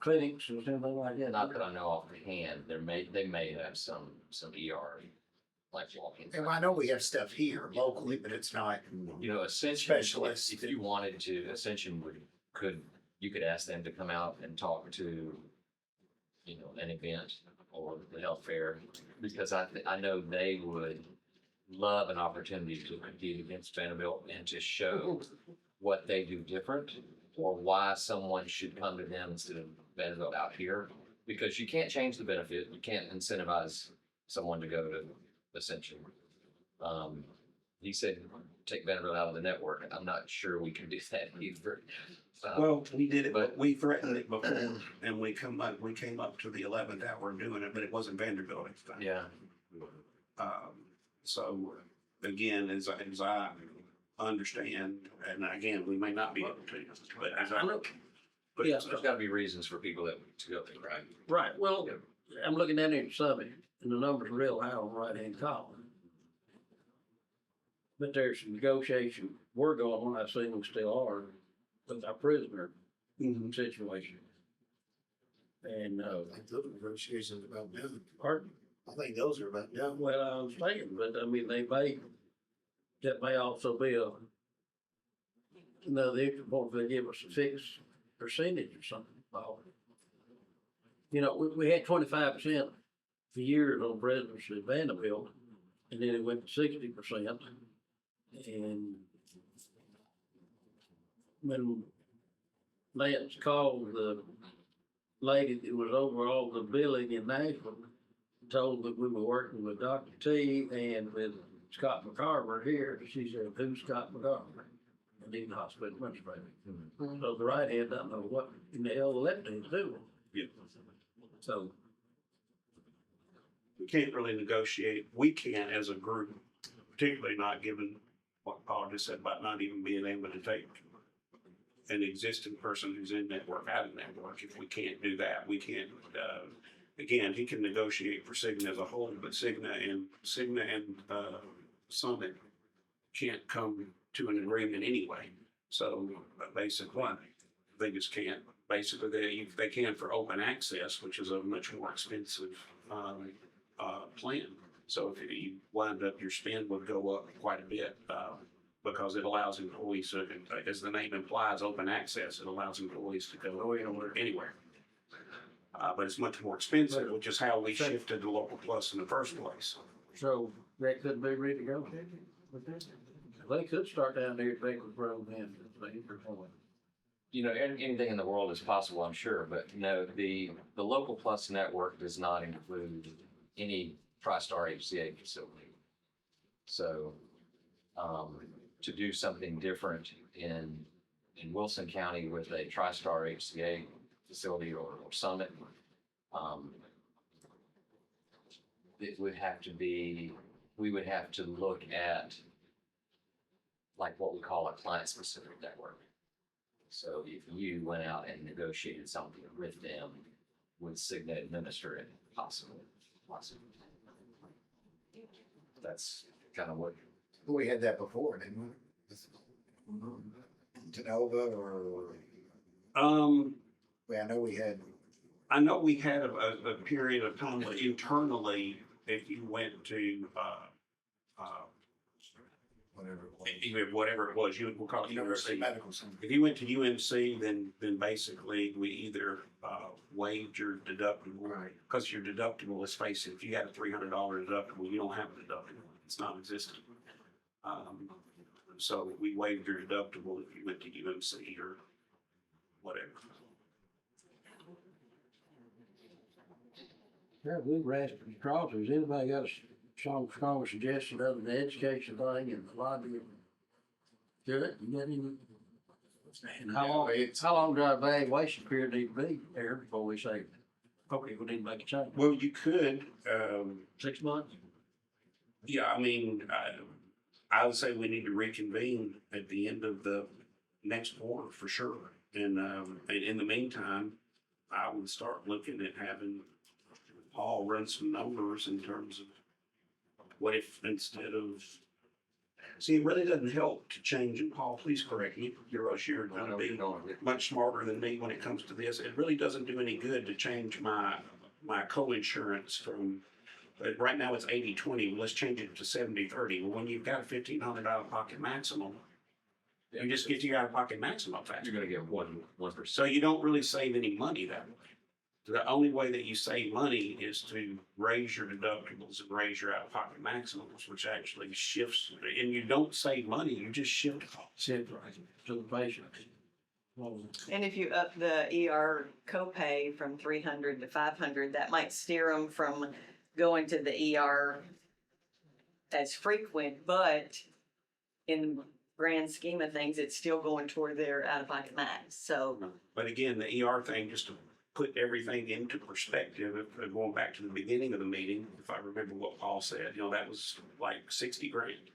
clinics or anything like that. Not that I know offhand, they may have some ER, like walk-in. and I know we have stuff here locally, but it's not. You know, Ascension, Specialists. if you wanted to, Ascension you could ask them to come out and talk to, an event or the health fair, because I know they would love an opportunity to compete against Vanderbilt and to show what they do different, or why someone should come to them instead of Vanderbilt out here, because you can't change the benefit, you can't incentivize someone to go to Ascension. He said, take Vanderbilt out of the network. I'm not sure we can do that either. Well, we did it, but- but we threatened it before, and we came up to the 11th hour doing it, but it wasn't Vanderbilt at the time. Yeah. So again, as I understand, and again, we may not be able to, but as I look. Yeah. There's gotta be reasons for people to go there, right? Right, well, I'm looking at it in Summit, and the number's real high on the right-hand column. But there's some negotiation, we're going on, I assume we still are, with our prisoner situation. And, I think those negotiations about done. pardon? I think those are about done. Well, I understand, but I mean, that may also be another extra point if they give us a fixed percentage or something. We had 25% for years on prisoners at Vanderbilt, and then it went to 60%. And when Lance called the lady that was over all the billing in Nashville, told that we were working with Dr. T and with Scott McCarver here, she said, who's Scott McCarver? And he's the hospital administrator. So the right hand doesn't know what in the hell the left hand's doing. Yeah. So, We can't really negotiate, we can't as a group, particularly not given what Paul just said about not even being able to take an existing person who's in network out of network. If we can't do that, we can't, again, he can negotiate for Cigna as a whole, but Cigna and Summit can't come to an agreement anyway. So basically, they just can't. Basically, they can for open access, which is a much more expensive plan. So if you wind up, your spend would go up quite a bit because it allows employees to, as the name implies, open access. It allows employees to go anywhere. But it's much more expensive, which is how we shifted to Local Plus in the first place. so that could be renegotiated with this. They could start down there at Baker's Road then, if they were going. you know, anything in the world is possible, I'm sure, but no, the Local Plus network does not include any TriStar HCA facility. So, to do something different in Wilson County with a TriStar HCA facility or Summit, it would have to be, we would have to look at like what we call a client-specific network. So if you went out and negotiated something with them, would Cigna administer it? Possible. That's kind of what. We had that before, didn't we? Genova or, I know we had. I know we had a period of time where internally, if you went to, whatever it was, you would call it University UNC. Medical Center. If you went to UNC, then basically we either, waived your deductible. Right. Cause your deductible, let's face it, if you had a $300 deductible, you don't have a deductible. It's non-existent. So we waived your deductible if you went to UNC or whatever. Yeah, we were asking Charles, has anybody got a strong suggestion other than the education thing and the lobby? Good, you got any? And how long do our evaluation period need to be there before we say, okay, we need to make a change? Well, you could, 6 months? yeah, I mean, I would say we need to reconvene at the end of the next quarter for sure. And in the meantime, I would start looking at having Paul run some numbers in terms of what if instead of, see, it really doesn't help to change, and Paul, please correct me, you're going to be much smarter than me when it comes to this. It really doesn't do any good to change my co-insurance from, right now it's 80-20. Let's change it to 70-30. Well, when you've got a $1,500 out-of-pocket maximum, you just get your out-of-pocket maximum faster. You're gonna get 1%. So you don't really save any money that way. The only way that you save money is to raise your deductibles and raise your out-of-pocket maximums, which actually shifts, and you don't save money, you just shift costs. Said right to the patient. And if you up the ER copay from 300 to 500, that might steer them from going to the ER as frequent, but in grand scheme of things, it's still going toward their out-of-pocket max, so. But again, the ER thing, just to put everything into perspective, if going back to the beginning of the meeting, if I remember what Paul said, that was like 60 grand,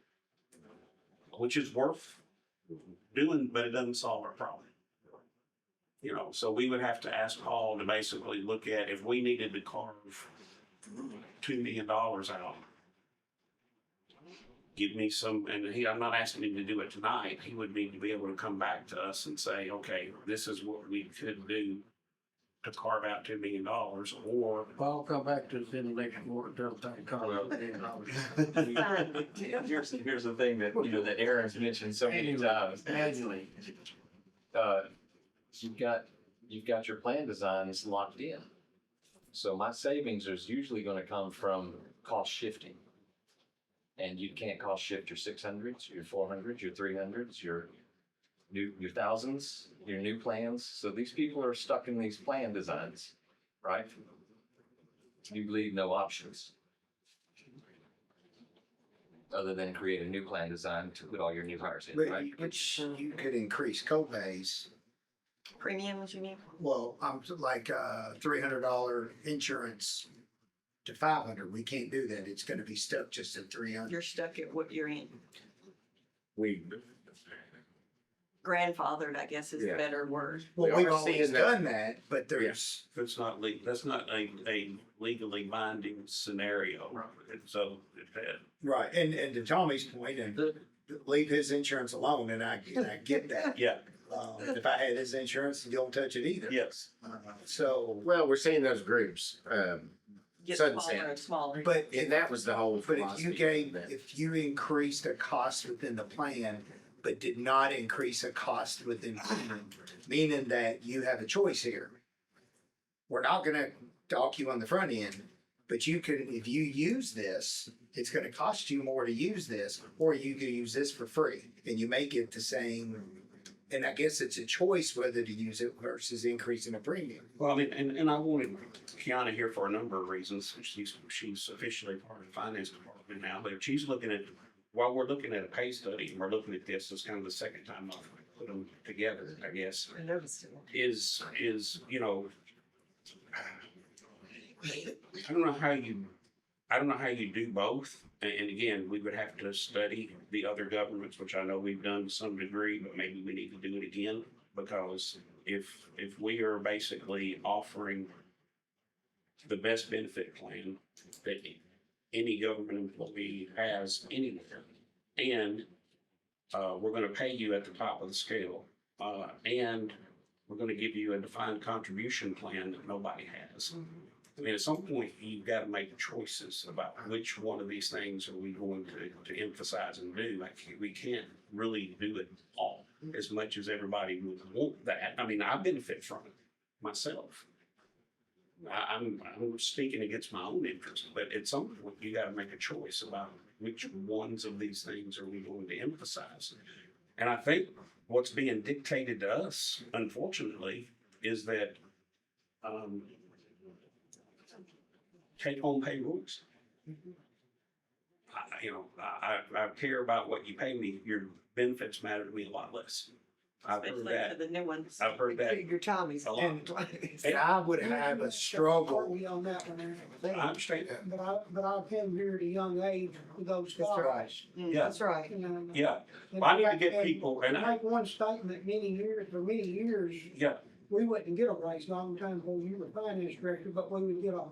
which is worth doing, but it doesn't solve our problem. So we would have to ask Paul to basically look at if we needed to carve $2 million out. Give me some, and I'm not asking him to do it tonight. He would need to be able to come back to us and say, okay, this is what we could do to carve out $2 million, or Paul, come back to us in the next quarter, tell us how to carve out $1,000,000. Here's the thing that, that Aaron's mentioned so many times. Annually. You've got your plan designs locked in. So my savings is usually gonna come from cost shifting. And you can't cost shift your 600s, your 400s, your 300s, your thousands, your new plans. So these people are stuck in these plan designs, right? You leave no options other than create a new plan design to put all your new hires in, right? Which you could increase copays. Premiums, you mean? Well, I'm like $300 insurance to 500. We can't do that. It's going to be stuck just at 300. You're stuck at what you're in. We, Grandfathered, I guess is the Yeah. better word. Well, We we've are always seeing that. done that, but there's that's not that's not a legally binding scenario. And so right. And to Tommy's point, and leave his insurance alone, and I get that. yeah, If I had his insurance, you don't touch it either. yes. So, well, we're seeing those groups, Get Sunset. smaller and smaller. but and that was the whole But philosophy. if you increased a cost within the plan, but did not increase a cost within plan, meaning that you have a choice here. We're not gonna dock you on the front end, but you could, if you use this, it's gonna cost you more to use this, or you can use this for free, and you may get the same and I guess it's a choice whether to use it versus increasing a premium. Well, I mean, and I wanted Kiana here for a number of reasons. She's officially part of the finance department now, but if she's looking at, while we're looking at a pay study, and we're looking at this, it's kind of the second time I've put them together, I guess, is, you know, I don't know how you do both. And again, we would have to study the other governments, which I know we've done to some degree, but maybe we need to do it again. Because if we are basically offering the best benefit plan that any government employee has anywhere, and we're gonna pay you at the top of the scale, and we're gonna give you a defined contribution plan that nobody has. I mean, at some point, you've got to make choices about which one of these things are we going to emphasize and do. Like, we can't really do it all as much as everybody would want that. I mean, I benefit from it myself. I'm speaking against my own interest, but at some point, you got to make a choice about which ones of these things are we going to emphasize. And I think what's being dictated to us, unfortunately, is that take-home pay rules. I care about what you pay me. Your benefits matter to me a lot less. I've heard Especially for that. the new ones. I've heard that Your Tommy's. a lot. And I would have a struggle. We on that one. I understand. But I've come here at a young age with those That's thoughts. right. Yeah, That's right. yeah. Well, I need to get people, and I, Make one statement, for many years, yeah, we wouldn't get a raise long time before you were finance director, but we would get a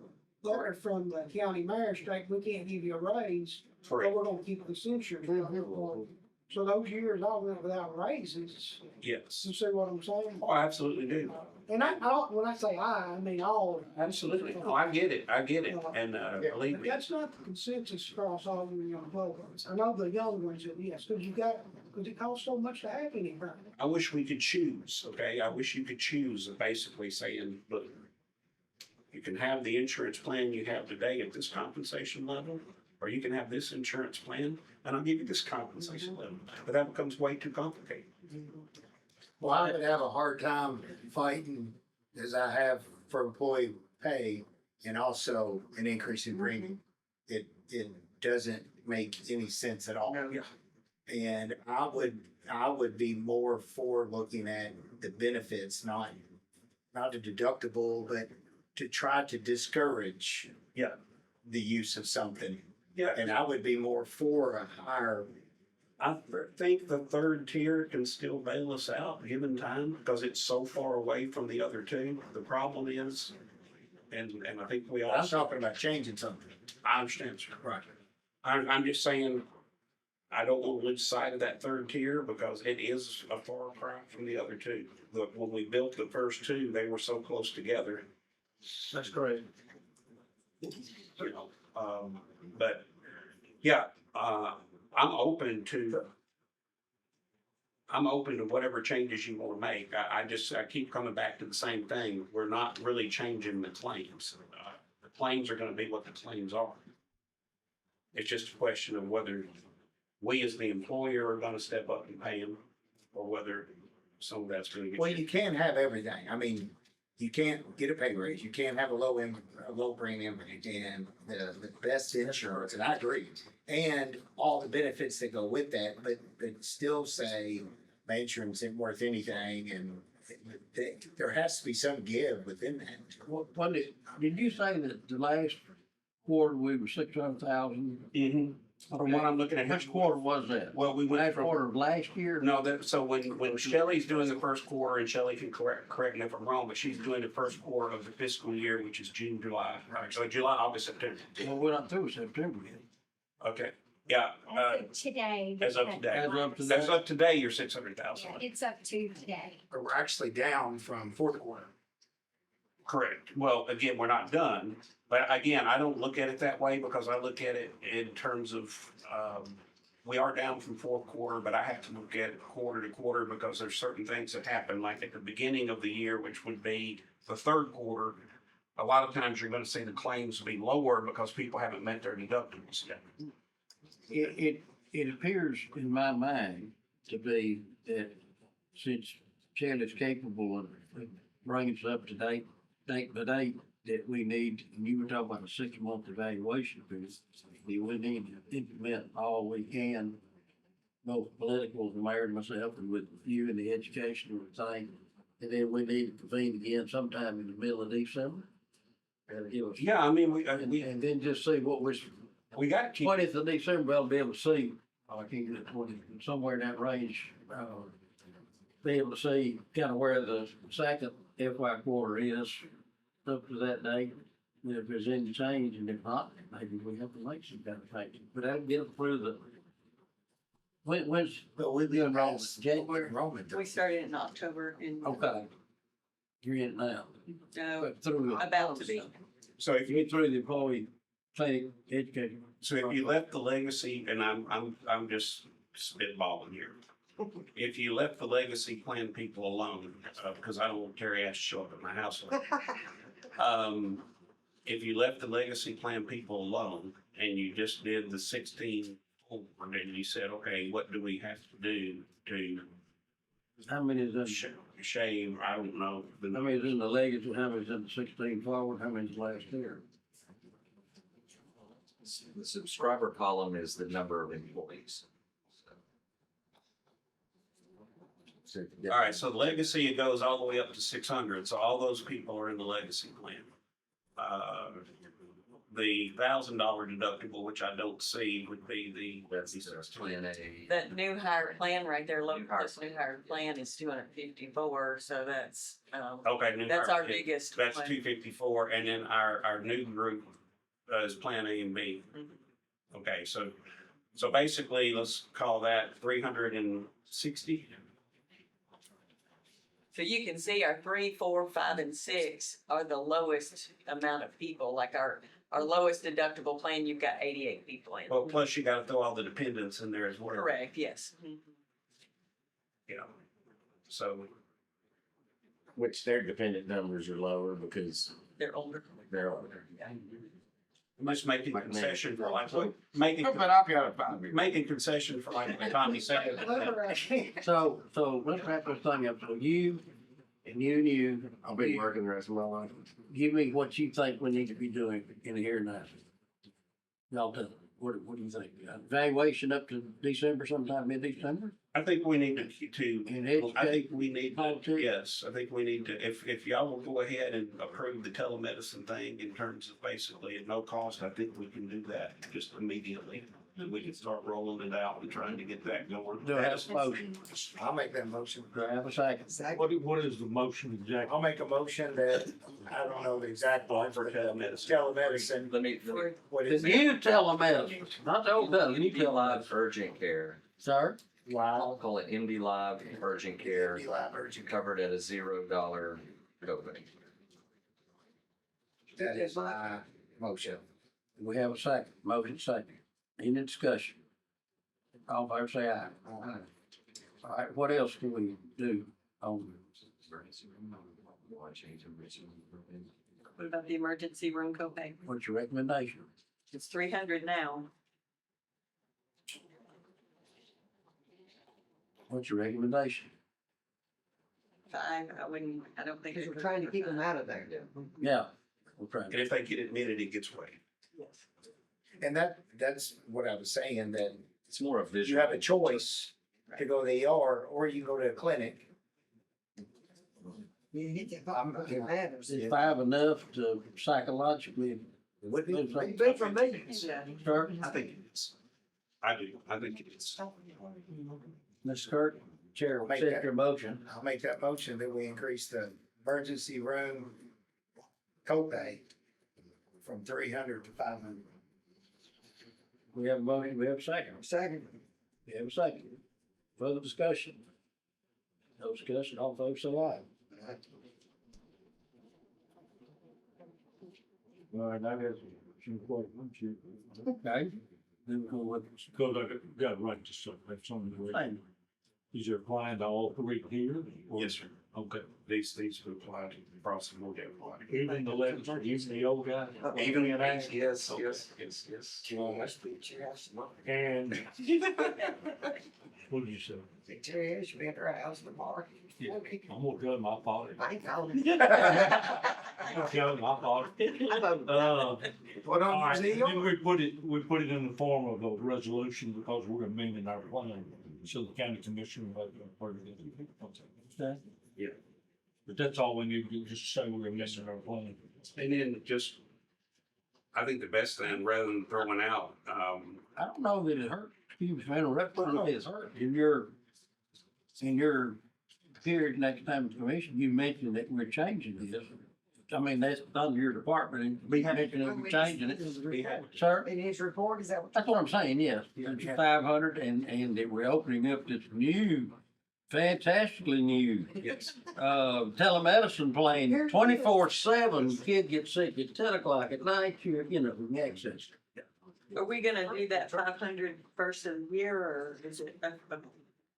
letter from the county mayor stating, we can't give you a raise, but correct. we're gonna keep this insurance. So those years I went without raises, Yes. you see what I'm saying? Oh, I absolutely do. And when I say I mean all. Absolutely. Oh, I get it. I get it. And, believe But me, that's not the consensus across all the young programs. I know the young ones said yes, because it costs so much to have anything. I wish we could choose, okay? I wish you could choose of basically saying, look, you can have the insurance plan you have today at this compensation level, or you can have this insurance plan, and I'll give you this compensation level. But that becomes way too complicated. Well, I would have a hard time fighting as I have for employee pay and also an increase in premium. It doesn't make any sense at all. Yeah. And I would be more for looking at the benefits, not a deductible, but to try to discourage Yeah. the use of something. Yeah. And I would be more for a higher. I think the third tier can still bail us out given time because it's so far away from the other two. The problem is, and I think we all, I'm talking about changing something. I understand, sir. Right. I'm just saying, I don't want to lose sight of that third tier because it is a far cry from the other two. Look, when we built the first two, they were so close together, That's great. you know. But yeah, I'm open to whatever changes you want to make. I keep coming back to the same thing. We're not really changing the claims. The claims are going to be what the claims are. It's just a question of whether we as the employer are going to step up and pay them, or whether some of that's going to get. Well, you can't have everything. I mean, you can't get a pay raise. You can't have a low premium and the best insurance, and I agree. And all the benefits that go with that, but still say my insurance isn't worth anything, and there has to be some give within that. What did you say that the last quarter we were 600,000? Mm-hmm. From what I'm looking at. Which quarter was that? Well, we went Last from. quarter of last year? No, so when Shelley's doing the first quarter, and Shelley can correct me if I'm wrong, but she's doing the first quarter of the fiscal year, which is June, July, right? So July, August, September. Well, we're not through September yet. Okay, yeah, As of today. as of today. As of today. As of today, you're 600,000. Yeah, it's up to today. But we're actually down from fourth quarter. Correct. Well, again, we're not done, but again, I don't look at it that way because I look at it in terms of, we are down from fourth quarter, but I have to look at it quarter to quarter because there's certain things that happen, like at the beginning of the year, which would be the third quarter. A lot of times you're gonna see the claims be lower because people haven't met their deductibles yet. It appears in my mind to be that since Shelley's capable of bringing us up to date, that we need, and you were talking about a 6-month evaluation period, we need to implement all we can, both political, the mayor and myself, and with you and the educational thing. And then we need to convene again sometime in the middle of December. And give us, Yeah, I mean, and then just see what we got to keep, 20th of December, I'll be able to see, I can't get it 20, somewhere in that range, be able to see kind of where the second FY quarter is up to that date. And if there's any change, and if not, maybe we have to make some kind of change. But that'll get through the, when's But we'll be the enrollment? past January? enrollment. We started in October and, Okay. You're in it now. But through the. about to be. so if You you, get through the employee training education. so if you left the legacy, and I'm just spitballing here. If you left the legacy plan people alone, because I don't want Terry Ash to show up at my house. If you left the legacy plan people alone and you just did the 16 forward and you said, okay, what do we have to do to How many is in, shave, I don't know. how many is in the legacy, how many is in the 16 forward, how many is last year? The subscriber column is the number of employees. All right, so legacy, it goes all the way up to 600, so all those people are in the legacy plan. The $1,000 deductible, which I don't see, would be That's plan A. That new hire plan right there, New hire this new hire plan is 254, so that's, okay. new that's hire our plan. biggest. That's plan. 254, and then our new group is Plan A and B. Mhm. Okay, so basically, let's call that 360. So you can see our 3, 4, 5, and 6 are the lowest amount of people, like our lowest deductible plan, you've got 88 people in. Well, plus you gotta throw all the dependents in there as well. Correct, yes. Yeah, so, Which their dependent numbers are lower because They're older. they're older. must make a Like me. concession for like, making, But I've got a 5 year. making concession for like the Tommy said. So let's wrap this thing up. So you and you, I'll be working the rest of my life. give me what you think we need to be doing in the here and now. Y'all tell me, what do you think? Evaluation up to December, sometime mid-December? I think we need And I think we need, Politics. yes, I think we need to, if y'all will go ahead and approve the telemedicine thing in terms of basically at no cost, I think we can do that just immediately. And we can start rolling it out and trying to get that going. Do I have a motion? I'll make that motion. Do I have a second? What is the motion exactly? I'll make a motion that, I don't know the exact one for telemedicine. Let me, What The is it? new telemedicine, not the old telemedicine, new MD Live telemedicine. urgent care. Sir? I'll call it MD Live urgent care, MD Live urgent care. covered at a $0 copay. That is my motion. We have a second, motion second. Any discussion? All in favor say aye. All right, what else can we do on, What about the emergency room copay? what's your recommendation? It's 300 now. What's your recommendation? 5, I don't think. Because we're trying to keep them out of there. Yeah, we're trying. And if they get admitted, it gets waived. Yes. And that's what I was saying, that It's more a you visual. have a choice to go to the ER or you can go to a clinic. Is 5 enough to psychologically? Would be. Big for me. Yeah. Sir, I think it is. I do, I think it is. Mr. Kurt, Chair, will Make set that. your motion. I'll make that motion that we increase the emergency room copay from 300 to 500. We have a motion, we have a second. Second. We have a second. Further discussion? No discussion, all folks say aye. All right, now there's some questions. Okay. Then we'll go with. Because I got to write this up, that's on the way. Fine. Is it applying to all 3 here? or- Yes, sir. Okay. These would apply to across the board. Even the legislature, even the old guy? Even in yes, yes. And What did you say? Victoria should be at her house tomorrow. Yeah. I'm gonna go to my father. I ain't calling. Go to my father. What All on right, your zeal? then we put it in the form of a resolution because we're amending our plan, so the county commission will have part of it. Understand? Yeah. But that's all we need to do, just say we're amending our plan. And then just, I think the best thing, rather than throwing out, I don't know that it hurt, excuse me, if I interrupt, I don't know if it's hurt in your period next time at the commission, you mentioned that we're changing this. I mean, that's under your department and we mentioned that we're changing it. Sir? In his report, is that what? That's what I'm saying, yes. It's 500 and that we're opening up this new, fantastically new, yes, telemedicine plan, 24/7. Kid gets sick at 10 o'clock at night, you know, we can access it. Are we gonna do that 500 first of the year, or is it?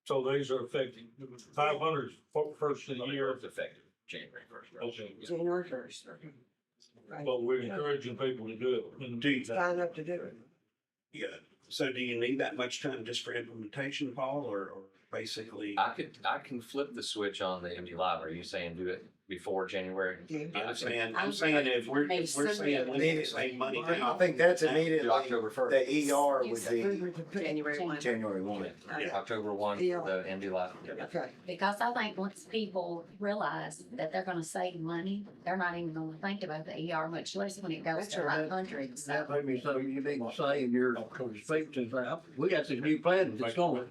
So these are effective, 500 first of the year, It's effective January first. okay, January first. but we're encouraging people to do it. And do you, Sign up to do it. yeah, so do you need that much time just for implementation, Paul, or basically? I can flip the switch on the MD Live. Are you saying do it before January? I'm saying if we're saying we need to save money I now. think that's Do immediately, October first. the ER would be January 1. January 1. October 1 Yeah. for the MD Live. Okay. Because I think once people realize that they're gonna save money, they're not even gonna think about the ER, much less when it goes That's to right. 500. That made me so you need to say in your speech to, we got this new plan that's gonna,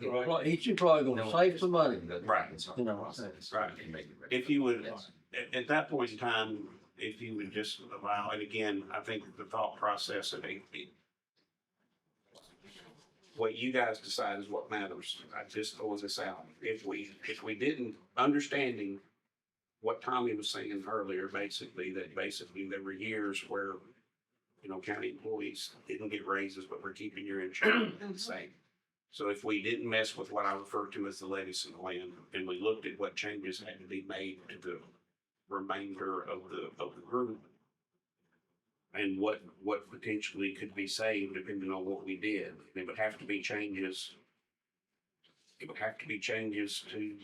each employee gonna save some money. Right. You know. Right. If you would, at that point in time, if you would just allow, and again, I think the thought process of what you guys decide is what matters. I just throw this out. If we didn't, understanding what Tommy was saying earlier, basically there were years where, you know, county employees didn't get raises, but we're keeping your insurance the same. So if we didn't mess with what I refer to as the legacy plan, and we looked at what changes had to be made to the remainder of the group, and what potentially could be saved depending on what we did, it would have to be changes. It would have to be changes to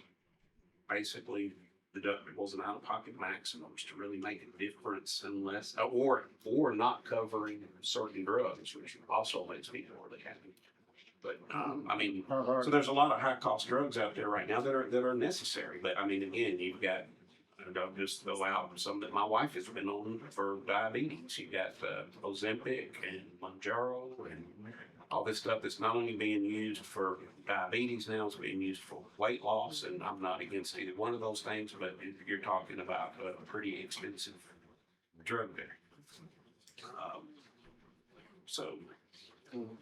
basically deductibles and out-of-pocket maximums to really make a difference, unless or not covering certain drugs, which also makes people really happy. But I mean, so there's a lot of high-cost drugs out there right now that are necessary. But I mean, again, you've got, I'll just throw out some that my wife has been on for diabetes. You got Ozempic and Mounjaro and all this stuff that's not only being used for diabetes now, it's being used for weight loss. And I'm not against either one of those things, but you're talking about a pretty expensive drug there. So.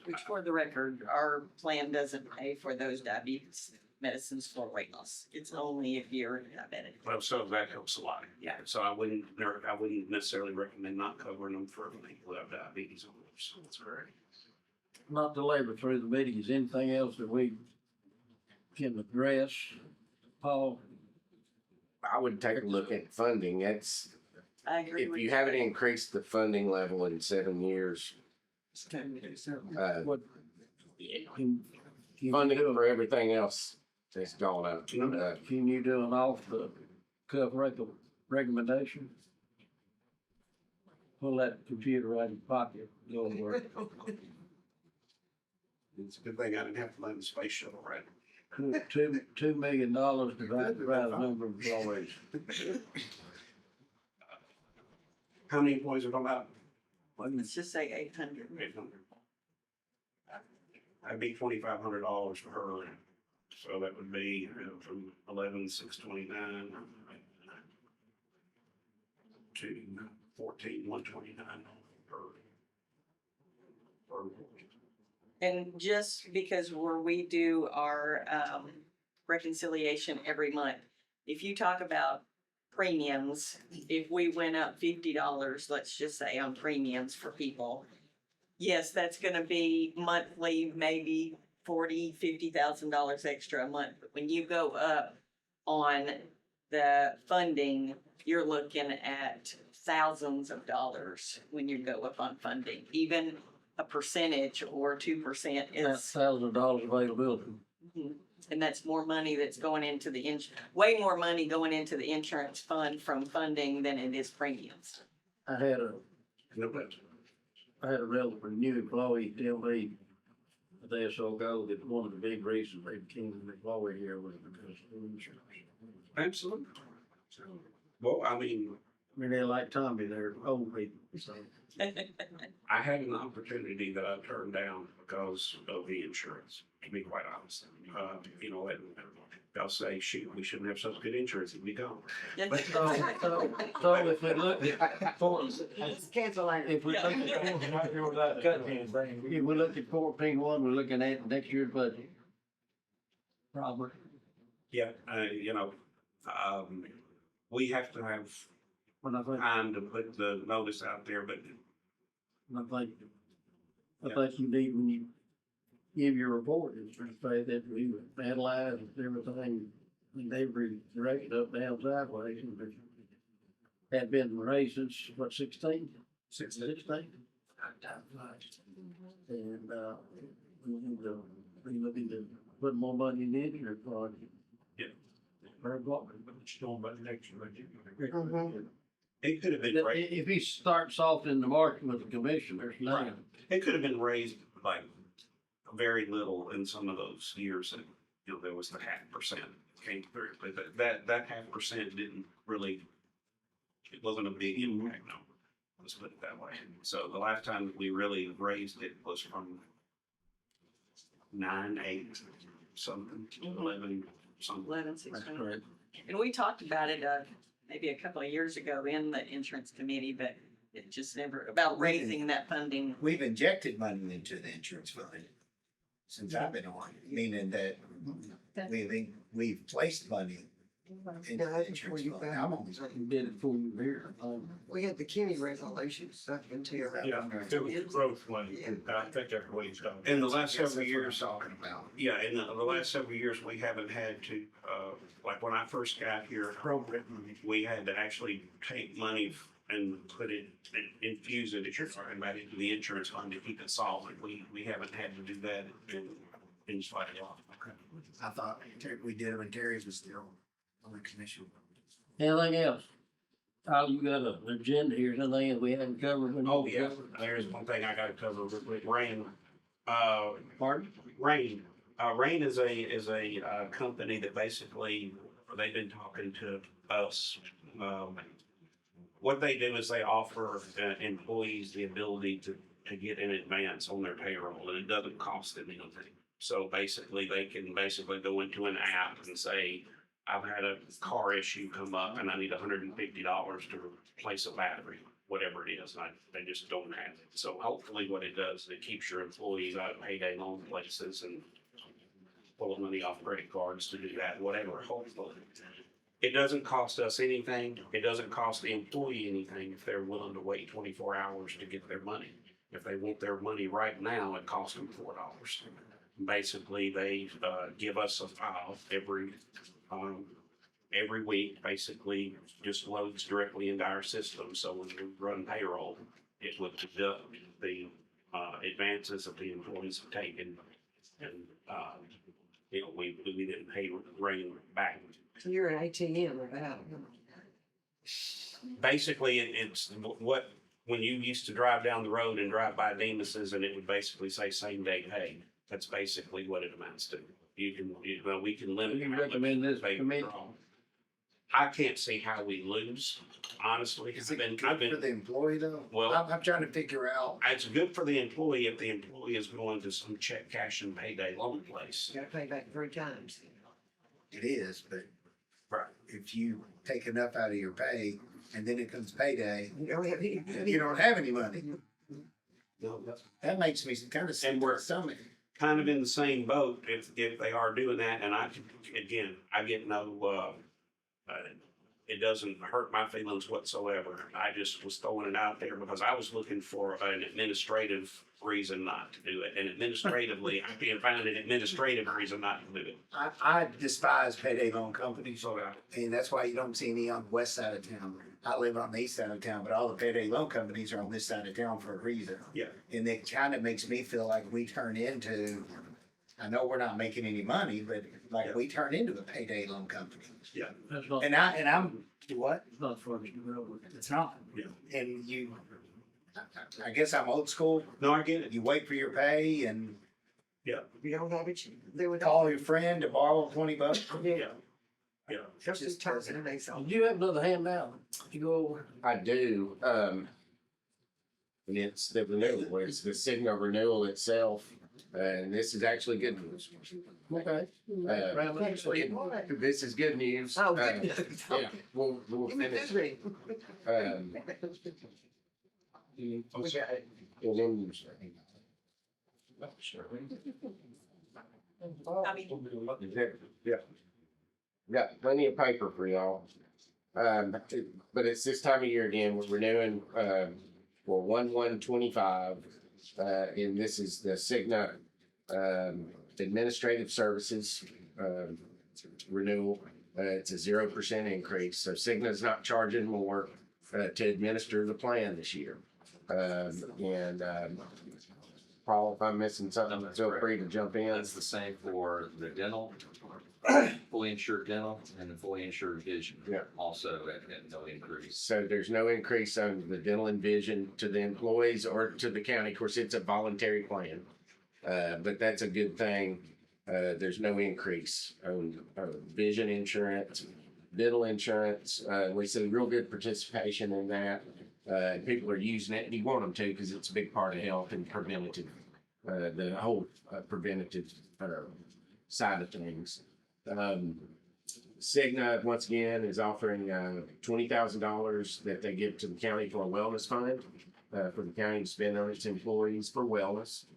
Which, for the record, our plan doesn't pay for those diabetes medicines for weight loss. It's only if you're diabetic. Well, so that helps a lot. Yeah. So I wouldn't necessarily recommend not covering them for people who have diabetes. That's correct. Not to labor through the meeting, is anything else that we can address, Paul? I would take a look at funding. That's, I agree if with you haven't increased the funding level in 7 years, What? Can you funding do for everything else has gone up. Can you do an off the cuff recommendation? Pull that computer out of your pocket, go to work. It's a good thing I didn't have to land the space shuttle, right? $2 million divided by the number of employees. How many employees are talking about? Let's just say 800. 800. That'd be $2,500 for her. So that would be from 11,629 to 14,129 per. And just because where we do our reconciliation every month, if you talk about premiums, if we went up $50, let's just say on premiums for people, yes, that's gonna be monthly, maybe $40,000-$50,000 extra a month. But when you go up on the funding, you're looking at thousands of dollars when you go up on funding. Even a percentage or 2% That's is. $1,000 availability. Mhm. And that's more money that's going into the way more money going into the insurance fund from funding than it is premiums. I had a relatively new employee tell me a day or so ago that one of the big reasons they became an employee here was because of insurance. Absolutely. Well, I mean, I mean, they're like Tommy, they're old people, so. I had an opportunity that I turned down because of the insurance, to be quite honest. You know, and they'll say, shoot, we shouldn't have such good insurance, it'd be gone. But so if we look at, Cancel that. if we look at, if we look at 14-1, we're looking at next year's budget. Probably. Yeah, you know, we have to have When I think, time to put the notice out there, but I think you need, when you give your report, is to say that we analyzed everything, and they redirected up, down, sideways, and there had been raised since, what, 16? 16. And, we looking to put more money in the insurance fund. Yeah. Very well. It's talking about next budget. it could have been raised, If he starts off in the market with the commissioners, now, it could have been raised like very little in some of those years that, you know, there was the 0.5% came through, but that 0.5% didn't really, it wasn't a big impact, no. Let's put it that way. So the last time we really raised it was from 9, 8, something, 11, something. 11, that's 16. correct. And we talked about it, maybe a couple of years ago in the insurance committee, but it just never, about raising that funding. We've injected money into the insurance fund since I've been on, meaning that we've placed money into the insurance fund. I'm always We did it for you here. We had the Kenny resolutions up until. Yeah, it was growth money. I think that's what he's talking. In the last several years, talking about. yeah, in the last several years, we haven't had to, like when I first got here, we had to actually take money and put it, infuse it, if you're talking about, into the insurance fund to keep it solvent. We haven't had to do that in spite of law. I thought we did it when Terry was still on the commission. Anything else? Kyle, you got an agenda here, anything that we haven't covered? when you Oh, yeah, covered? there's one thing I gotta cover real quick. Rain, Pardon? Rain. Rain is a company that basically, they've been talking to us. What they do is they offer employees the ability to get in advance on their payroll, and it doesn't cost them anything. So basically, they can basically go into an app and say, I've had a car issue come up and I need $150 to replace a battery, whatever it is. And they just don't have it. So hopefully what it does, is it keeps your employees out of payday loan places and pulling money off credit cards to do that, whatever, hopefully. It doesn't cost us anything. It doesn't cost the employee anything if they're willing to wait 24 hours to get their money. If they want their money right now, it costs them $4. Basically, they give us a file every week, basically just loads directly into our system. So when we run payroll, it would deduct the advances that the employees have taken, and you know, we didn't pay Rain back. So you're an ATM about. Basically, it's what, when you used to drive down the road and drive by Demus's and it would basically say same day pay, that's basically what it amounts to. We can limit. You can how much recommend this they committee? draw. I can't see how we lose, honestly. Is it good for the employee though? Well- I'm trying to figure out. It's good for the employee if the employee is going to some check cash and payday loan place. You gotta pay back 3 times. It is, but Right. if you take enough out of your pay and then it comes payday, You don't have any. you don't have any money. No, that's That makes me kind of sick And to we're- the stomach. kind of in the same boat if they are doing that. And I get no, it doesn't hurt my feelings whatsoever. I just was throwing it out there because I was looking for an administrative reason not to do it. And administratively, I can't find an administrative reason not to do it. I despise payday loan companies, So, and that's why you don't see any on the west side of town. I live on the east side of town, but all the payday loan companies are on this side of town for a reason. yeah, And it kind of makes me feel like we turn into I know we're not making any money, but like we turn into a payday loan company. That's not, And I'm, what? it's not for us to go. It's not. Yeah. And you, I guess I'm old school. No, I get it. You wait for your pay and Yeah, You don't have it, they would. call your friend to borrow $20. yeah, yeah. Just Just talking and they saw. Did you have another handout? You go over? I do, and it's the renewal, it's the Cigna renewal itself, and this is actually good news. Okay. Round up. This is good news. Oh, good news. Yeah, we'll Give me finish. this ring. Um, We got it. and then, I mean, yeah. Got plenty of paper for y'all. But it's this time of year again, we're renewing, for 1/1/25. And this is the Cigna, Administrative Services, renewal. It's a 0% increase, so Cigna's not charging more, to administer the plan this year. Paul, if I'm missing No, something, that's feel correct. free to jump in. That's the same for the dental, fully insured dental and the fully insured vision. Yeah. Also at no increase. So there's no increase on the dental and vision to the employees or to the county. Of course, it's a voluntary plan. But that's a good thing. There's no increase on vision insurance, dental insurance. We see real good participation in that. And people are using it and you want them to because it's a big part of health and preventative, the whole preventative side of things. Cigna, once again, is offering $20,000 that they give to the county for a wellness fund, for the county to spend on its employees for wellness.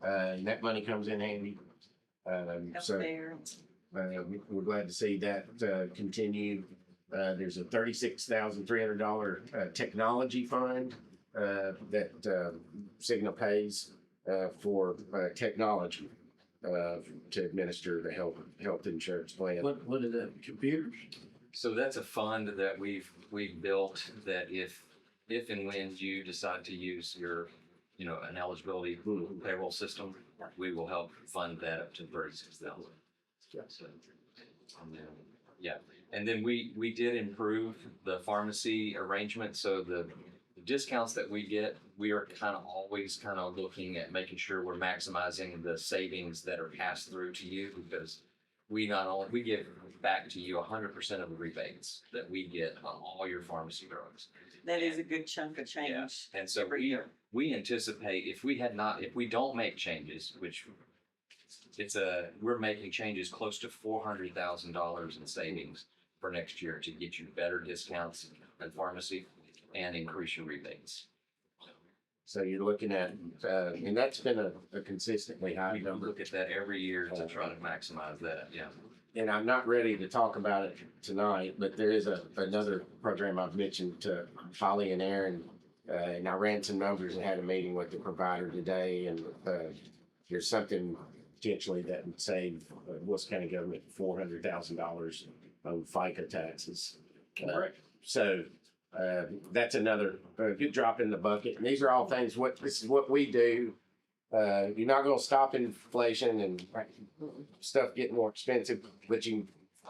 And that money comes in handy. So there. we're glad to see that continue. There's a $36,300 technology fund that Cigna pays for technology to administer the health insurance plan. What is that, computers? So that's a fund that we've built that if and when you decide to use your, an eligibility payroll system, we will help fund that up to 36,000. So, and then we did improve the pharmacy arrangement, so the discounts that we get, we are always looking at making sure we're maximizing the savings that are passed through to you, because we give back to you 100% of the rebates that we get on all your pharmacy drugs. That is a good chunk of change. And so every year. we anticipate if we don't make changes, which we're making changes close to $400,000 in savings for next year to get you better discounts at pharmacy and increase your rebates. So you're looking at, and that's been a consistently high We number. look at that every year to try to maximize that, yeah. And I'm not ready to talk about it tonight, but there is another program I've mentioned to Holly and Aaron. And I ran some numbers and had a meeting with the provider today, and there's something potentially that would save Wilson County government $400,000 on FICA taxes. So that's another good drop in the bucket. And these are all things, this is what we do. You're not gonna stop inflation and stuff getting more expensive, but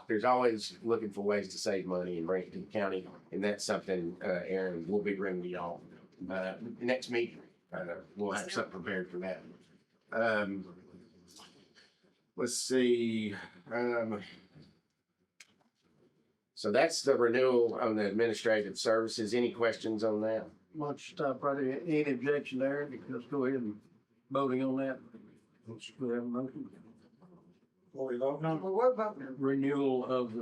there's always looking for ways to save money and bring it to the county. And that's something, Aaron, will be bringing to y'all, next meeting. We'll have something prepared for that. Let's see, so that's the renewal on the administrative services. Any questions on that? Why don't you stop right there? Any objection there? Let's go ahead and voting on that. Let's go ahead and motion. What we voting on? Well, what about Renewal of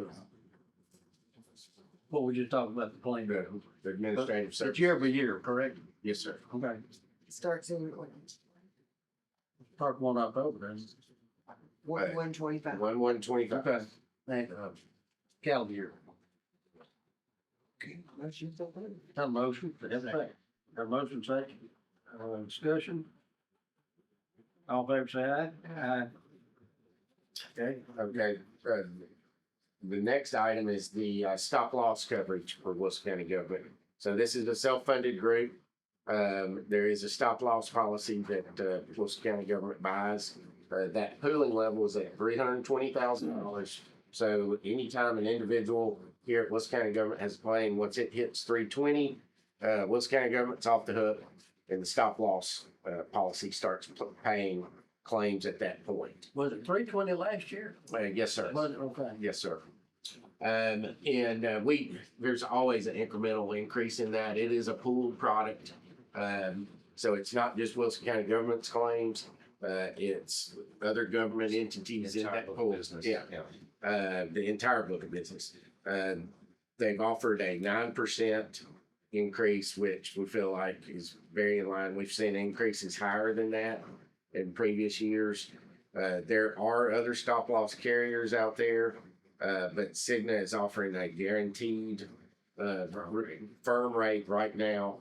what we just talked about, the claim. The administrative It's services. year by year, correct? Yes, sir. Okay. starts in Start 1 October then. 1/1/25? 1/1/25. Okay. And, calendar year. Okay, motion to approve. Have a motion, have a second. Have a motion, second. Discussion. All in favor, say aye. Aye. Okay. Okay, the next item is the stop loss coverage for Wilson County government. So this is a self-funded group. There is a stop loss policy that Wilson County government buys. That pooling level is at $320,000. So anytime an individual here at Wilson County government has a claim, once it hits 320, Wilson County government's off the hook, and the stop loss policy starts paying claims at that point. Was it 320 last year? Yes, sir. Was it? Okay. Yes, sir. There's always an incremental increase in that. It is a pooled product. So it's not just Wilson County government's claims, it's other government entities in Entire that book pool. of business. Yeah, the entire book of business. They've offered a 9% increase, which we feel like is very in line. We've seen increases higher than that in previous years. There are other stop loss carriers out there, but Cigna is offering a guaranteed firm rate right now.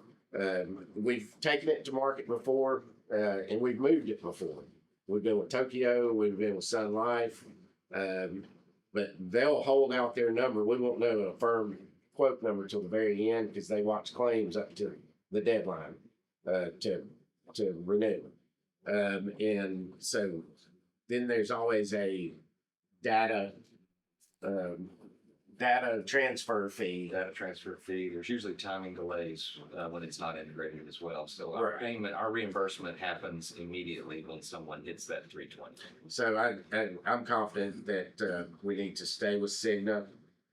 We've taken it to market before, and we've moved it before. We've been with Tokyo, we've been with Sun Life, but they'll hold out their number. We won't know a firm quote number till the very end because they watch claims up to the deadline to renew. And so then there's always a data transfer fee. Data transfer fee, there's usually timing delays when it's not integrated as well. So our Right. payment, our reimbursement happens immediately when someone hits that 320. So I'm confident that we need to stay with Cigna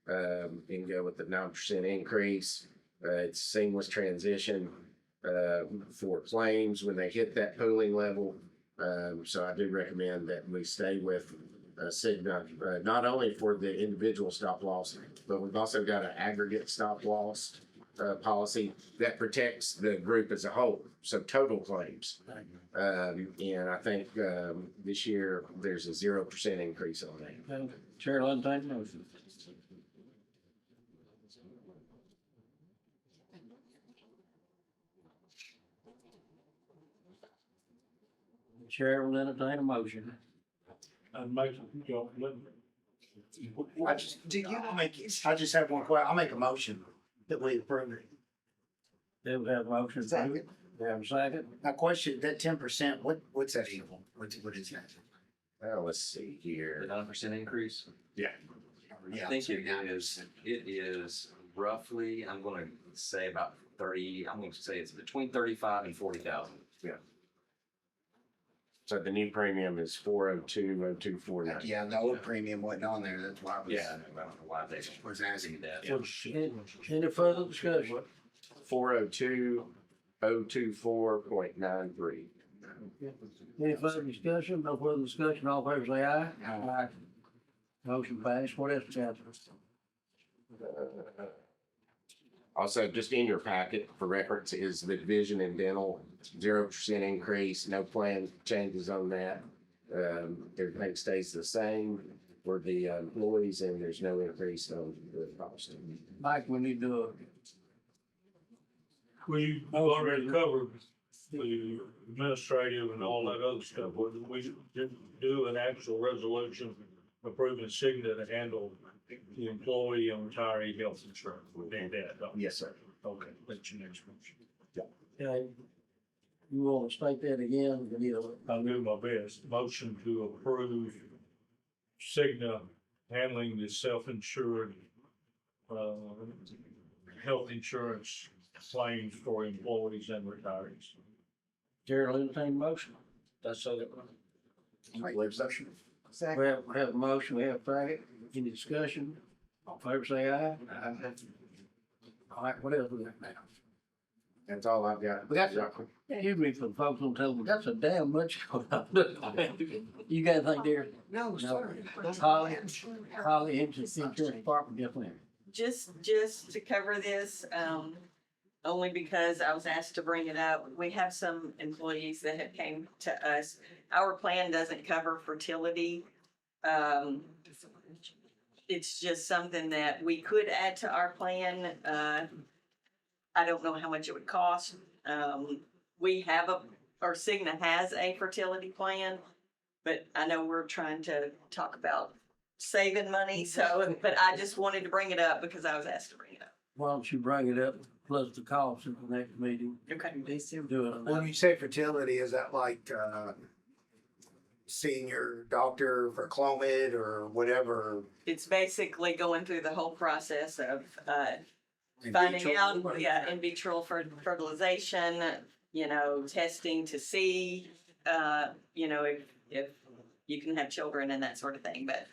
and go with the 9% increase. It's seamless transition for claims when they hit that pooling level. So I do recommend that we stay with Cigna, not only for the individual stop loss, but we've also got an aggregate stop loss policy that protects the group as a whole, so total claims. And I think this year there's a 0% increase on that. Okay. Chair will entertain a motion. Chair will entertain a motion. And make, I just have one question. I'll make a motion that we approve it. They will have a motion. Second. We have a second. My question, that 10%, what's that equal? What is that? Well, let's see The here. 9% increase? Yeah. I think it is roughly, I'm gonna say about 30, I'm gonna say it's between 35 and 40,000. So the new premium is 402,0249. Yeah, the old premium wasn't on there. That's why I was, Yeah, I don't know why they was asking. that. Any further discussion? 402,024.93. Any further discussion? No further discussion. All in favor say aye. Aye. Motion passed. What else, Chancellor? Also, just in your packet for reference is the vision and dental, 0% increase, no plan changes on that. Everything stays the same for the employees and there's no increase on the cost. Mike, we need to we already covered the administrative and all that other stuff. We didn't do an actual resolution approving Cigna to handle the employee and retiree health insurance. We did that, don't we? Yes, sir. Okay, that's your next motion. okay. You want to state that again? We need a- I'll do my best. Motion to approve Cigna handling the self-insured, health insurance claims for employees and retirees. Chair will entertain a motion. That's it. Second. We have a motion. We have a second. Any discussion? All in favor say aye. Aye. All right, what else we got now? That's all I've got. We got Excuse me for the folks on television, that's a damn much. You got anything there? No, sir. Holly, insurance department, yes, ma'am. Just to cover this, only because I was asked to bring it up. We have some employees that have came to us. Our plan doesn't cover fertility. It's just something that we could add to our plan. I don't know how much it would cost. We have or Cigna has a fertility plan, but I know we're trying to talk about saving money, so, but I just wanted to bring it up because I was asked to bring it up. Why don't you bring it up, plus the cost at the next meeting? Okay. Do it. When you say fertility, is that like, seeing your doctor for Clomid or whatever. It's basically going through the whole process of, in finding vitro? out, yeah, in vitro fertilization, you know, testing to see, you know, if you can have children and that sort of thing, but,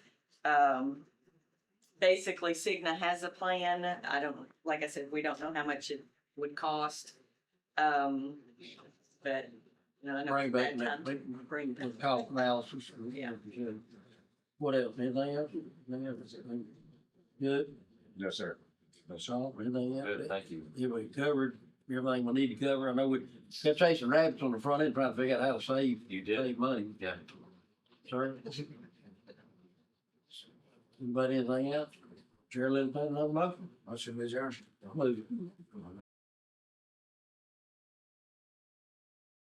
basically Cigna has a plan. I don't, like I said, we don't know how much it would cost. But, you know, I know Bring it's back bad that, time to bring the cost analysis. Yeah. What else? Anything else? Anything else? Good? No, sir. So, anything else? Good, thank you. Yeah, we covered everything we need to cover. I know we kept chasing rabbits on the front end, trying to figure out how to save, You did, save money. yeah. Sir? Anybody, anything else? Chair, let me another motion. Motion adjourned. Move it.